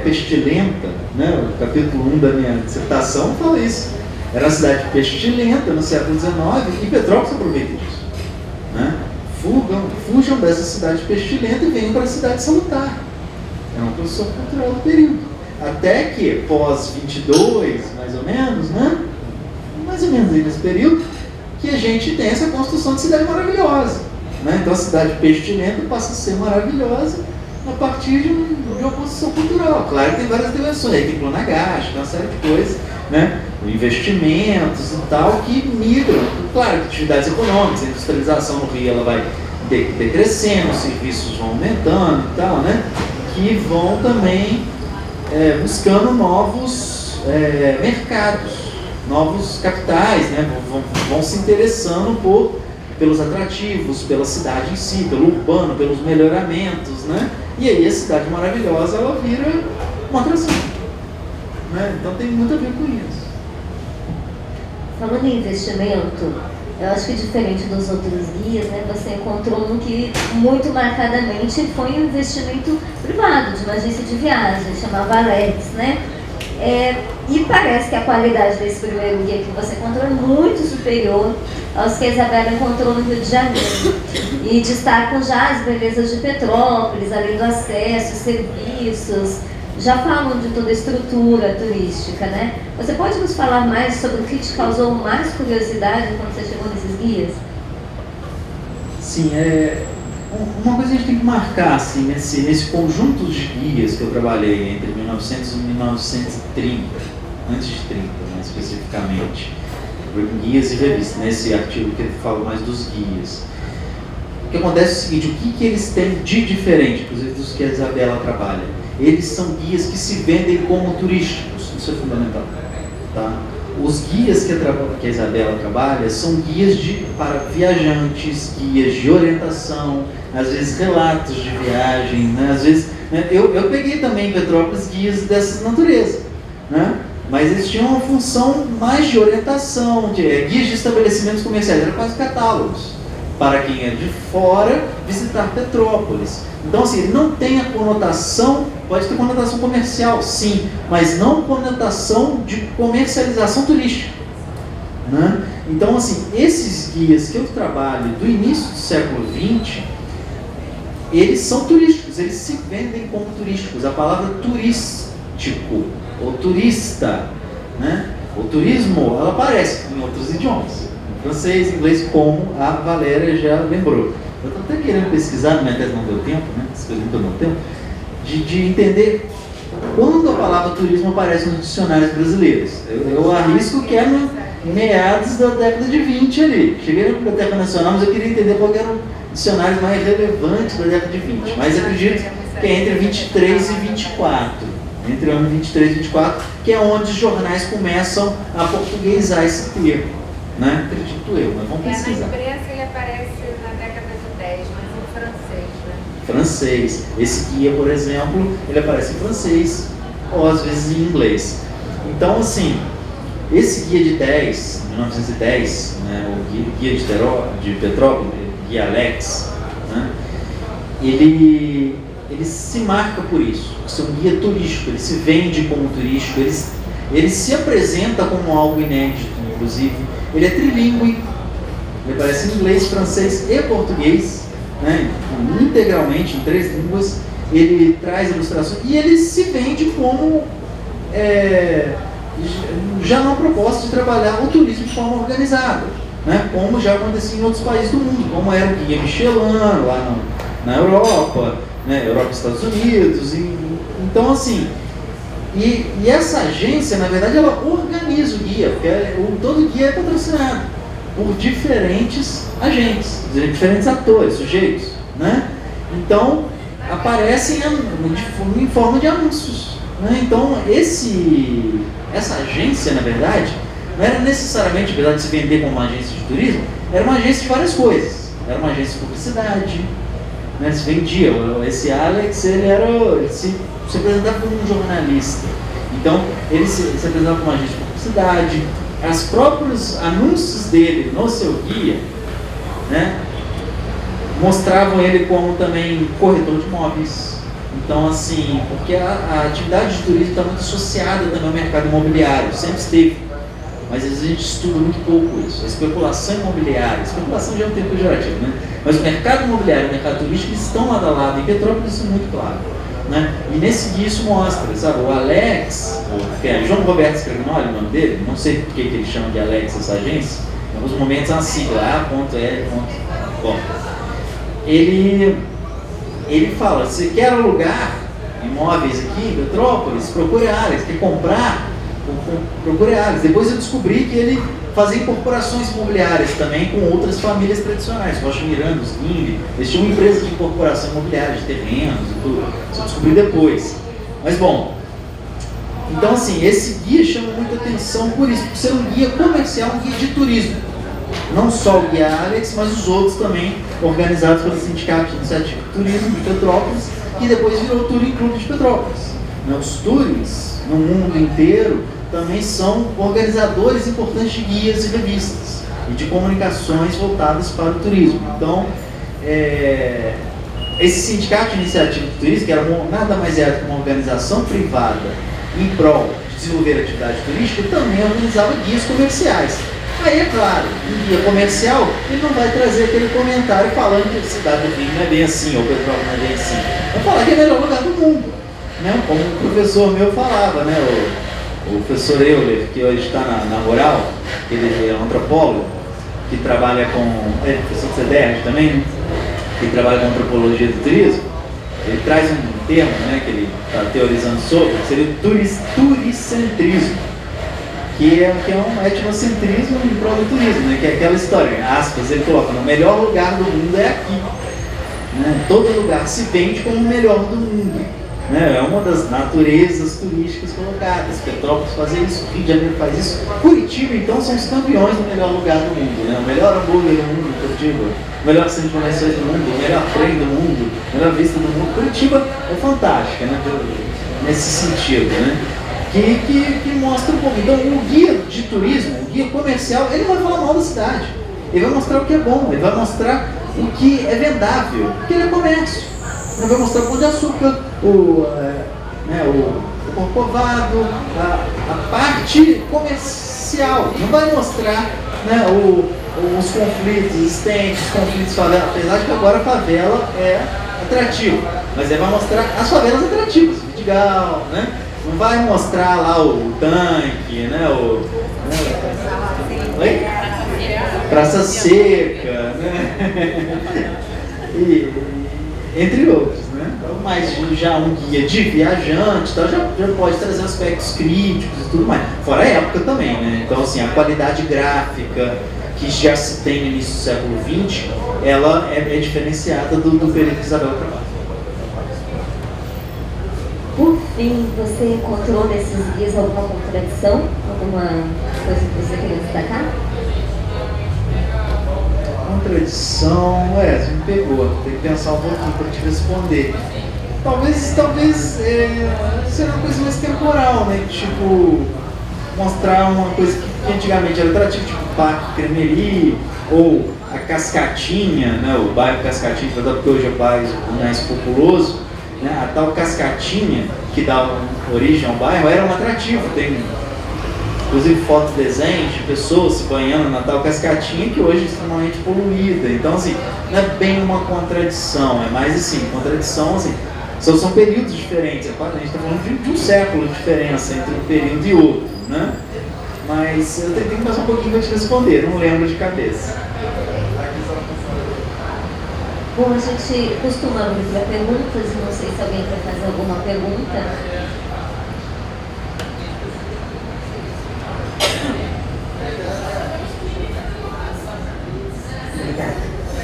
pestilenta, né? O capítulo 1 da minha dissertação fala isso. Era uma cidade pestilenta no século XIX e Petrópolis aproveita disso, né? Fujam dessa cidade pestilenta e venham para a cidade salutar. É uma posição cultural do período. Até que, pós-22, mais ou menos, né? Mais ou menos aí nesse período, que a gente tem essa construção de cidade maravilhosa, né? Então a cidade pestilenta passa a ser maravilhosa a partir de uma posição cultural. Claro que tem várias dimensões, aí tem Plonagaste, tem uma série de coisas, né? Investimentos e tal, que migram. Claro que atividades econômicas, a industrialização no Rio ela vai decrescendo, os serviços vão aumentando e tal, né? Que vão também buscando novos mercados, novos capitais, né? Vão se interessando pelos atrativos, pela cidade em si, pelo urbano, pelos melhoramentos, né? E aí a cidade maravilhosa ela vira uma atração, né? Então tem muito a ver com isso. Falando em investimento, Eu acho que diferente dos outros guias, né, você encontrou um que muito marcadamente foi um investimento privado, de uma agência de viagem, chamava Alex, né? E parece que a qualidade desse primeiro guia que você encontrou é muito superior aos que a Isabela encontrou no Rio de Janeiro. E destacam já as belezas de Petrópolis, além do acesso, serviços, já falam de toda a estrutura turística, né? Você pode nos falar mais sobre o que te causou mais curiosidade quando você chegou nesses guias? Sim, uma coisa que a gente tem que marcar, assim, nesse conjunto de guias que eu trabalhei entre 1900 e 1930, antes de 30, né, especificamente, guias e revistas, nesse artigo que ele fala mais dos guias. O que acontece é o seguinte, o que eles têm de diferente, inclusive dos que a Isabela trabalha? Eles são guias que se vendem como turísticos, isso é fundamental. Tá? Os guias que a Isabela trabalha são guias para viajantes, guias de orientação, às vezes relatos de viagem, né? Às vezes, né? Eu peguei também em Petrópolis guias dessa natureza, né? Mas eles tinham uma função mais de orientação, guias de estabelecimentos comerciais, eram quase catálogos para quem é de fora visitar Petrópolis. Então, assim, ele não tem a conotação, pode ter conotação comercial, sim, mas não conotação de comercialização turística, né? Então, assim, esses guias que eu trabalho do início do século XX, eles são turísticos, eles se vendem como turísticos. A palavra turístico, ou turista, né? O turismo, ela aparece em outros idiomas. Francês, inglês, como a Valéria já lembrou. Eu estou até querendo pesquisar, minha tese não deu tempo, né? As coisas não deu tempo, de entender quando a palavra turismo aparece nos dicionários brasileiros. Eu arrisco que é no meados da década de 20 ali. Cheguei na Biblioteca Nacional, mas eu queria entender qual era o dicionário mais relevante da década de 20. Mas acredito que é entre 23 e 24. Entre o ano 23 e 24, que é onde os jornais começam a portuguesar esse termo. Né? Acredito eu, mas vamos pesquisar. Na imprensa ele aparece na década de 10, mas em francês, né? Francês. Esse guia, por exemplo, ele aparece em francês ou às vezes em inglês. Então, assim, esse guia de 1910, né, o guia de Petrópolis, guia Alex, né, ele se marca por isso. É um guia turístico, ele se vende como turístico, ele se apresenta como algo inédito, inclusive. Ele é trilingüe, ele aparece em inglês, francês e português, né, integralmente em 3 línguas. Ele traz ilustrações e ele se vende como já numa proposta de trabalhar o turismo de forma organizada, né, como já acontecia em outros países do mundo, como era o guia Michelin lá na Europa, né, Europa e Estados Unidos. Então, assim, e essa agência, na verdade, ela organiza o guia, porque todo guia é patrocinado por diferentes agentes, diferentes atores, sujeitos, né? Então, aparecem em forma de anúncios, né? Então, essa agência, na verdade, não era necessariamente, apesar de se vender como uma agência de turismo, era uma agência de várias coisas. Era uma agência de publicidade, né? Se vendia. Esse Alex, ele se apresentava como um jornalista. Então, ele se apresentava como agente de publicidade. Os próprios anúncios dele no seu guia, né, mostravam ele como também corretor de imóveis. Então, assim, porque a atividade de turismo está muito associada também ao mercado imobiliário, sempre esteve. Mas às vezes a gente estuda muito pouco isso. A especulação imobiliária, especulação já é um termo pejorativo, né? Mas o mercado imobiliário e o mercado turístico estão lado a lado. Em Petrópolis isso é muito claro, né? E nesse guia isso mostra, sabe? O Alex, que é João Roberto Scrignoli, o nome dele, não sei por que ele chama de Alex essa agência, em alguns momentos é uma sigla, A.L. Bom, ele fala, se quer alugar imóveis aqui em Petrópolis, procure Alex, quer comprar, procure Alex. Depois eu descobri que ele fazia incorporações imobiliárias também com outras famílias tradicionais, Rocha Miranda, os Guimbe. Eles tinham uma empresa de incorporação imobiliária, de terrenos e tudo. Isso eu descobri depois. Mas bom, então assim, esse guia chama muita atenção por isso, por ser um guia comercial, um guia de turismo. Não só o guia Alex, mas os outros também, organizados pelo Sindicato de Iniciativa de Turismo de Petrópolis, que depois virou o Touring Clube de Petrópolis. Os tourings no mundo inteiro também são organizadores importantes de guias e revistas. e de comunicações voltadas para o turismo. Então, esse sindicato de iniciativa do turismo, que era nada mais é do que uma organização privada em prol de desenvolver a atividade turística, também organizava guias comerciais. Aí, é claro, um guia comercial, ele não vai trazer aquele comentário falando que a cidade do Rio não é bem assim, ou Petrópolis não é bem assim. Vai falar que é o melhor lugar do mundo, né? Como o professor meu falava, né? O professor Euler, que hoje está na Rural, ele é um antropólogo, que trabalha com... É professor do CEDERJ também, né? Que trabalha com antropologia do turismo. Ele traz um termo, né, que ele está teorizando sobre, que seria o turicentrismo, que é um etnocentrismo em prol do turismo, né, que é aquela história, aspas, ele coloca, o melhor lugar do mundo é aqui. Né? Todo lugar se vende como o melhor do mundo. Né? É uma das naturezas turísticas colocadas. Petrópolis faz isso, Rio de Janeiro faz isso. Curitiba, então, são os campeões do melhor lugar do mundo. Né? O melhor hambúrguer do mundo, Curitiba. O melhor centro de convenções do mundo, o melhor trem do mundo, a melhor vista do mundo. Curitiba é fantástica, né? Nesse sentido, né? Que mostra um pouco. Então, o guia de turismo, o guia comercial, ele não vai falar mal da cidade. Ele vai mostrar o que é bom, ele vai mostrar o que é vendável, porque ele é comércio. Ele vai mostrar o pão de açúcar, o corcovado, a parte comercial. Não vai mostrar, né, os conflitos existentes, os conflitos favela, apesar de que agora a favela é atrativa, mas ele vai mostrar as favelas atrativas, Vidigal, né? Não vai mostrar lá o tanque, né? Oi? Praça Seca, né? E, entre outros, né? Mas já um guia de viajante, então já pode trazer aspectos críticos e tudo mais. Fora a época também, né? Então, assim, a qualidade gráfica que já se tem no início do século XX, ela é diferenciada do período que Isabel trabalha. Por fim, você encontrou nesses guias alguma contradição? Alguma coisa que você queria destacar? Contradição, você me pegou, tem que pensar um pouquinho para te responder. Talvez seja uma coisa mais temporal, né? Tipo, mostrar uma coisa que antigamente era atrativa, tipo o Parque Cremeri, ou a Cascatinha, né? O bairro Cascatinha, porque hoje é o bairro mais populoso, né? A tal Cascatinha, que dá origem ao bairro, era um atrativo. Tem inclusive fotos, desenhos de pessoas se banhando na tal Cascatinha, que hoje é extremamente poluída. Então, assim, não é bem uma contradição, é mais assim, contradição, assim, são períodos diferentes. É claro, a gente está falando de um século de diferença entre um período e outro, né? Mas eu tenho que passar um pouquinho para te responder, não lembro de cabeça. Bom, a gente costuma abrir para perguntas, não sei se alguém quer fazer alguma pergunta.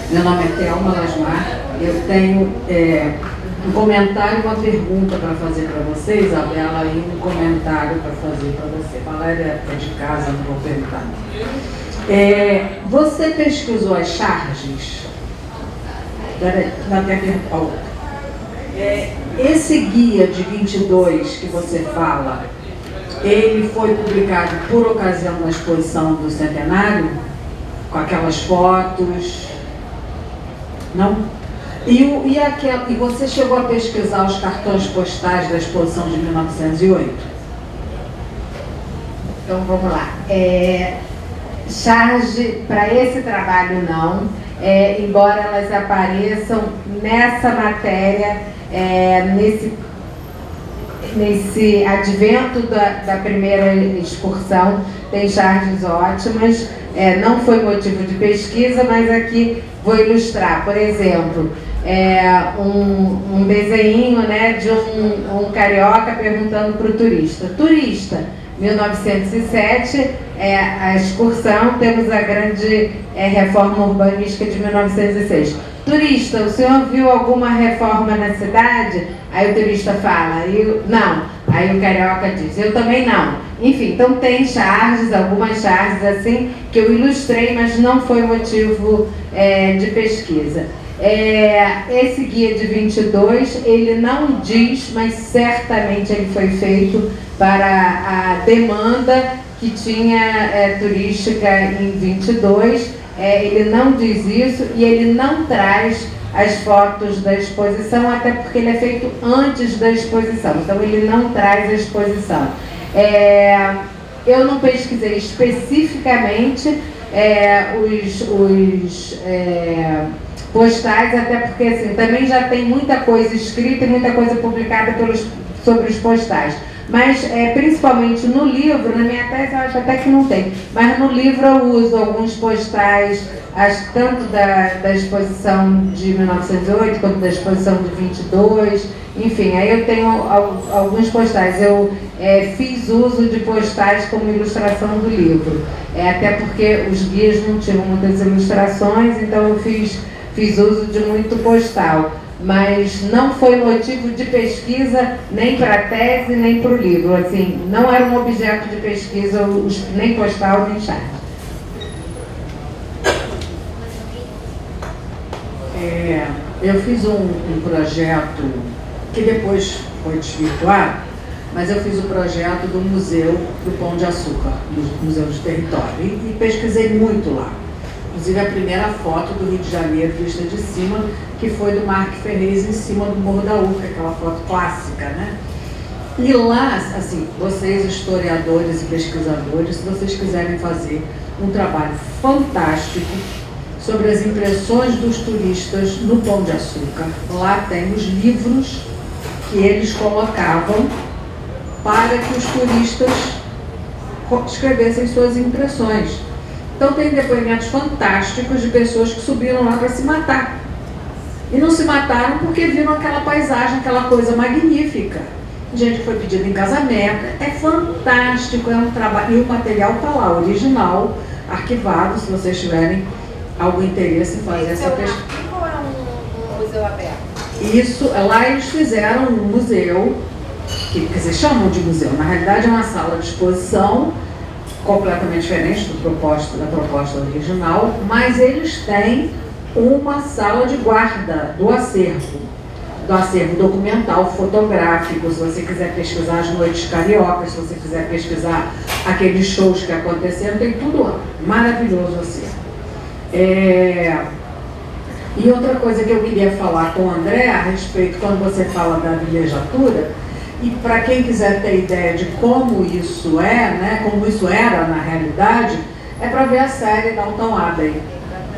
Meu nome é Thelma Lasmar, eu tenho um comentário e uma pergunta para fazer para você, Isabela, e um comentário para fazer para você. Valéria é de casa, não vou perguntar. Você pesquisou as charges? Na minha pergunta. Esse guia de 22 que você fala, ele foi publicado por ocasião da exposição do Centenário? Com aquelas fotos? Não? E você chegou a pesquisar os cartões postais da exposição de 1908? Então vamos lá. Charge para esse trabalho não, embora elas apareçam nessa matéria, nesse advento da primeira excursão, tem charges ótimas. Não foi motivo de pesquisa, mas aqui vou ilustrar. Por exemplo, um desenho, né, de um carioca perguntando para o turista. Turista, 1907, a excursão, temos a grande reforma urbanística de 1906. Turista, o senhor viu alguma reforma na cidade? Aí o turista fala, não. Aí o carioca diz, eu também não. Enfim, então tem charges, algumas charges assim, que eu ilustrei, mas não foi motivo de pesquisa. Esse guia de 22, ele não diz, mas certamente ele foi feito para a demanda que tinha turística em 22. Ele não diz isso e ele não traz as fotos da exposição, até porque ele é feito antes da exposição, então ele não traz a exposição. Eu não pesquisei especificamente os postais, até porque assim, também já tem muita coisa escrita e muita coisa publicada sobre os postais. Mas, principalmente no livro, na minha tese eu acho até que não tem, mas no livro eu uso alguns postais, acho que tanto da exposição de 1908 quanto da exposição de 22, enfim, aí eu tenho alguns postais. Eu fiz uso de postais como ilustração do livro, até porque os guias não tinham muitas ilustrações, então eu fiz uso de muito postal. Mas não foi motivo de pesquisa nem para a tese, nem para o livro. Assim, não era um objeto de pesquisa, nem postal, nem chart. Eu fiz um projeto que depois foi desvirtuado, mas eu fiz o projeto do Museu do Pão de Açúcar, do Museu de Território, e pesquisei muito lá. Inclusive a primeira foto do Rio de Janeiro, vista de cima, que foi do Mark Ferrez em cima do Morro da Urca, aquela foto clássica, né? E lá, assim, vocês historiadores e pesquisadores, se vocês quiserem fazer um trabalho fantástico sobre as impressões dos turistas no Pão de Açúcar, lá tem os livros que eles colocavam para que os turistas escrevessem suas impressões. Então tem depoimentos fantásticos de pessoas que subiram lá para se matar. E não se mataram porque viram aquela paisagem, aquela coisa magnífica. Gente que foi pedida em casamento. É fantástico, é um trabalho. E o material está lá, original, arquivado, se vocês tiverem algum interesse em fazer essa pesquisa. Ou é um museu aberto? Isso, lá eles fizeram um museu, que quer dizer, chamam de museu. Na realidade é uma sala de exposição completamente diferente da proposta original, mas eles têm uma sala de guarda do acervo documental, fotográfico. Se você quiser pesquisar as noites cariocas, se você quiser pesquisar aqueles shows que aconteceram, tem tudo lá. Maravilhoso acervo. E outra coisa que eu queria falar com o André a respeito, quando você fala da vilegiatura, e para quem quiser ter ideia de como isso né, como isso era na realidade, é para ver a série Downton Abbey,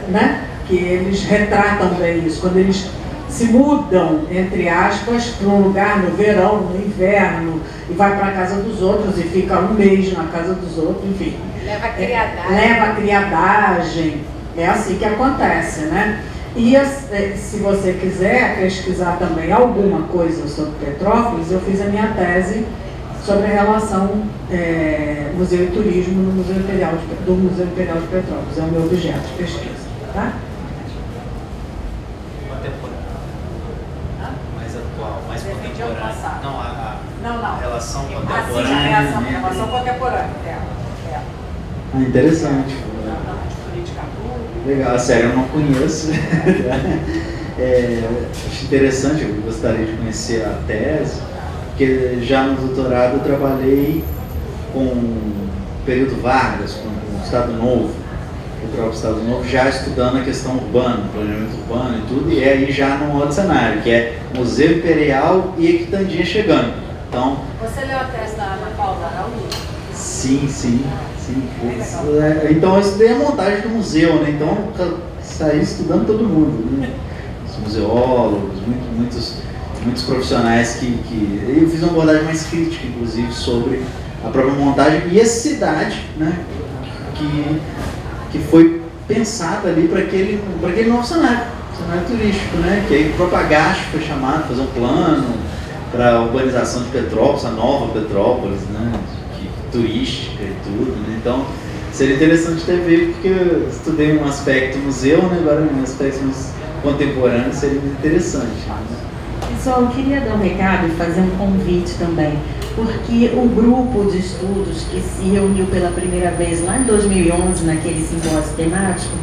né? Que eles retratam bem isso, quando eles se mudam, entre aspas, para um lugar no verão, no inverno, e vai para a casa dos outros e fica um mês na casa dos outros, enfim. Leva a criadagem. Leva a criadagem, é assim que acontece, né? E se você quiser pesquisar também alguma coisa sobre Petrópolis, eu fiz a minha tese sobre a relação museu e turismo no Museu Imperial do Museu Imperial de Petrópolis. É o meu objeto de pesquisa, tá? Contemporâneo. Mais atual, mais contemporâneo. Não. A relação Sim, contemporânea. a relação contemporânea dela. Interessante. Legal, a série eu não conheço. Acho interessante, eu gostaria de conhecer a tese, porque já no doutorado eu trabalhei com o período Vargas, com o Estado Novo, o próprio Estado Novo, já estudando a questão urbana, planejamento urbano e tudo, e aí já num outro cenário, que é Museu Imperial e Equitandinha chegando. Então, Você leu a tese da Ana Paula Araújo? Sim. Então eu estudei a montagem do museu, né? Então eu saí estudando todo mundo, né? Os museólogos, muitos profissionais que... Eu fiz uma abordagem mais crítica, inclusive, sobre a própria montagem e a cidade, né? Que foi pensada ali para aquele novo cenário turístico, né? Que aí o próprio Agache foi chamado, fazer um plano para a urbanização de Petrópolis, a nova Petrópolis, né? Turística e tudo, né? Então seria interessante ter ver, porque eu estudei um aspecto museu, né? Agora um aspecto mais contemporâneo seria muito interessante, né? Pessoal, eu queria dar um recado e fazer um convite também, porque o grupo de estudos que se reuniu pela primeira vez lá em 2011, naquele simpósio temático,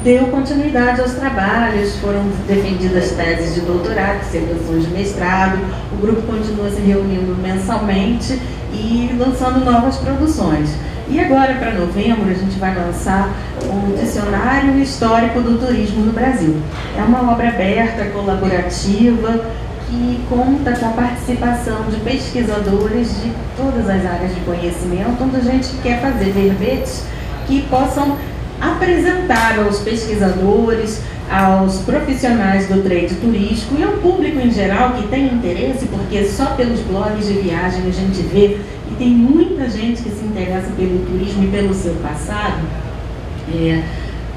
deu continuidade aos trabalhos, foram defendidas teses de doutorado, dissertações de mestrado, o grupo continua se reunindo mensalmente e lançando novas produções. E agora, para novembro, a gente vai lançar o Dicionário Histórico do Turismo no Brasil. É uma obra aberta, colaborativa, que conta com a participação de pesquisadores de todas as áreas de conhecimento, onde a gente quer fazer verbetes que possam apresentar aos pesquisadores, aos profissionais do trade turístico e ao público em geral que tem interesse, porque só pelos blogs de viagem a gente vê e tem muita gente que se interessa pelo turismo e pelo seu passado,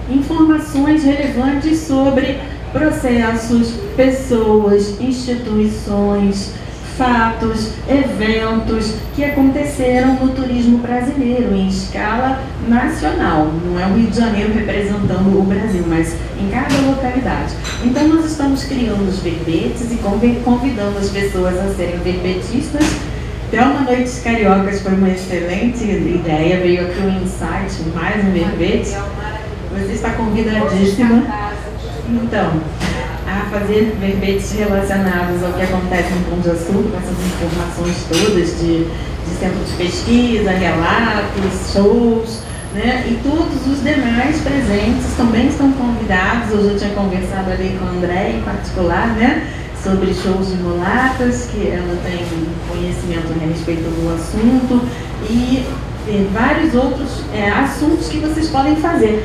informações relevantes sobre processos, pessoas, instituições, fatos, eventos que aconteceram no turismo brasileiro em escala nacional. Não é o Rio de Janeiro representando o Brasil, mas em cada localidade. Então nós estamos criando os verbetes e convidando as pessoas a serem verbetistas. Thelma Noites Cariocas foi uma excelente ideia, veio aqui um insight, mais um verbete. Você está convidadíssima. Então, a fazer verbetes relacionados ao que acontece no Pão de Açúcar, com essas informações todas de centro de pesquisa, relatos, shows, né? E todos os demais presentes também estão convidados. Eu já tinha conversado ali com a André em particular, né? Sobre shows de mulatas, que ela tem conhecimento a respeito do assunto, e vários outros assuntos que vocês podem fazer.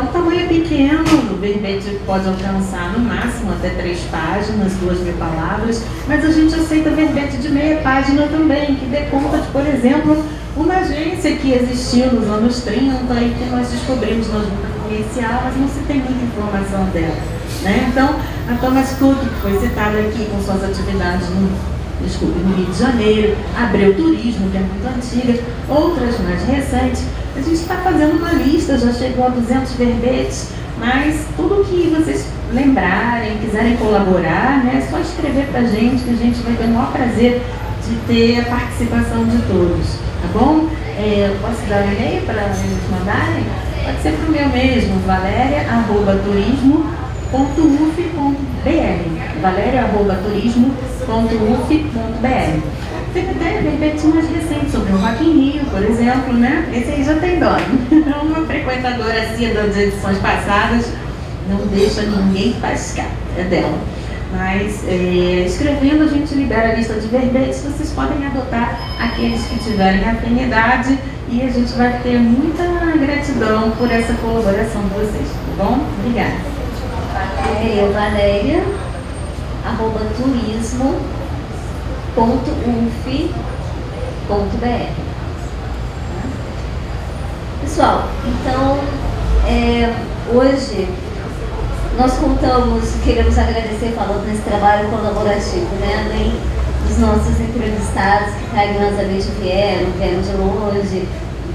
O tamanho é pequeno, o verbete pode alcançar no máximo até 3 páginas, 2.000 palavras, mas a gente aceita verbete de meia página também, que dê conta de, por exemplo, uma agência que existiu nos anos 30 e que nós descobrimos na junta comercial, mas não se tem muita informação dela, né? Então, a Thomas Cook, que foi citada aqui com suas atividades no Rio de Janeiro, Abreu Turismo, que é muito antiga, outras mais recentes. A gente está fazendo uma lista, já chegou a 200 verbetes, mas tudo que vocês lembrarem, quiserem colaborar, né, é só escrever para a gente, que a gente vai ter o maior prazer de ter a participação de todos, tá bom? Posso dar um e-mail para eles mandarem? Pode ser para o meu mesmo, valeria@turismo.uf.br, valeria@turismo.uf.br. Tem até verbetes mais recentes sobre o Rock in Rio, por exemplo, né? Esse aí já tem dono. Uma frequentadora assim das edições passadas não deixa ninguém pascar, é dela. Mas escrevendo a gente libera a lista de verbetes, vocês podem adotar aqueles que tiverem afinidade e a gente vai ter muita gratidão por essa colaboração de vocês, tá bom? Obrigada. Valeria@turismo.uf.br. Pessoal, então hoje nós queremos agradecer falando nesse trabalho colaborativo, né? Além dos nossos entrevistados que carinhosamente vieram de longe,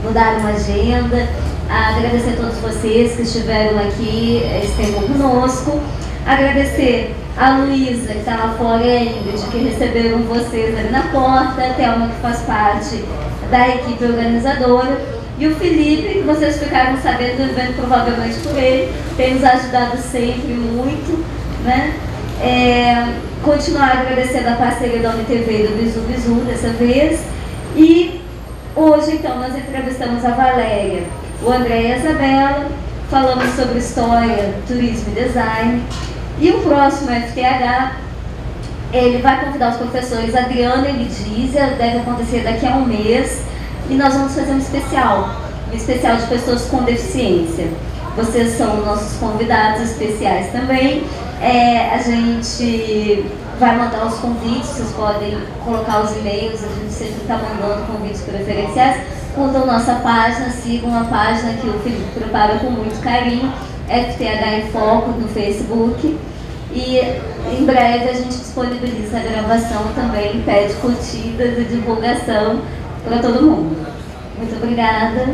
mudaram a agenda. Agradecer a todos vocês que estiveram aqui, estejam conosco. Agradecer a Luísa, que está lá fora, e a Ingrid, que receberam vocês ali na porta, a Thelma, que faz parte da equipe organizadora, e o Felipe, que vocês ficaram sabendo do evento provavelmente por ele, tem nos ajudado sempre muito, né? Continuar agradecendo a parceria da UniTV e do Bizu Bizu dessa vez. E hoje, então, nós entrevistamos a Valéria, o André e a Isabela, falamos sobre história, turismo e design. E o próximo FTH, ele vai convidar os professores Adriana e Lidísia, deve acontecer daqui a um mês, e nós vamos fazer um especial de pessoas com deficiência. Vocês são nossos convidados especiais também. A gente vai mandar os convites, vocês podem colocar os e-mails, a gente sempre está mandando convites preferenciais. Curtam nossa página, sigam a página que o Felipe prepara com muito carinho, FTH em Foco no Facebook. E em breve a gente disponibiliza a gravação também, pede curtidas e divulgação para todo mundo. Muito obrigada.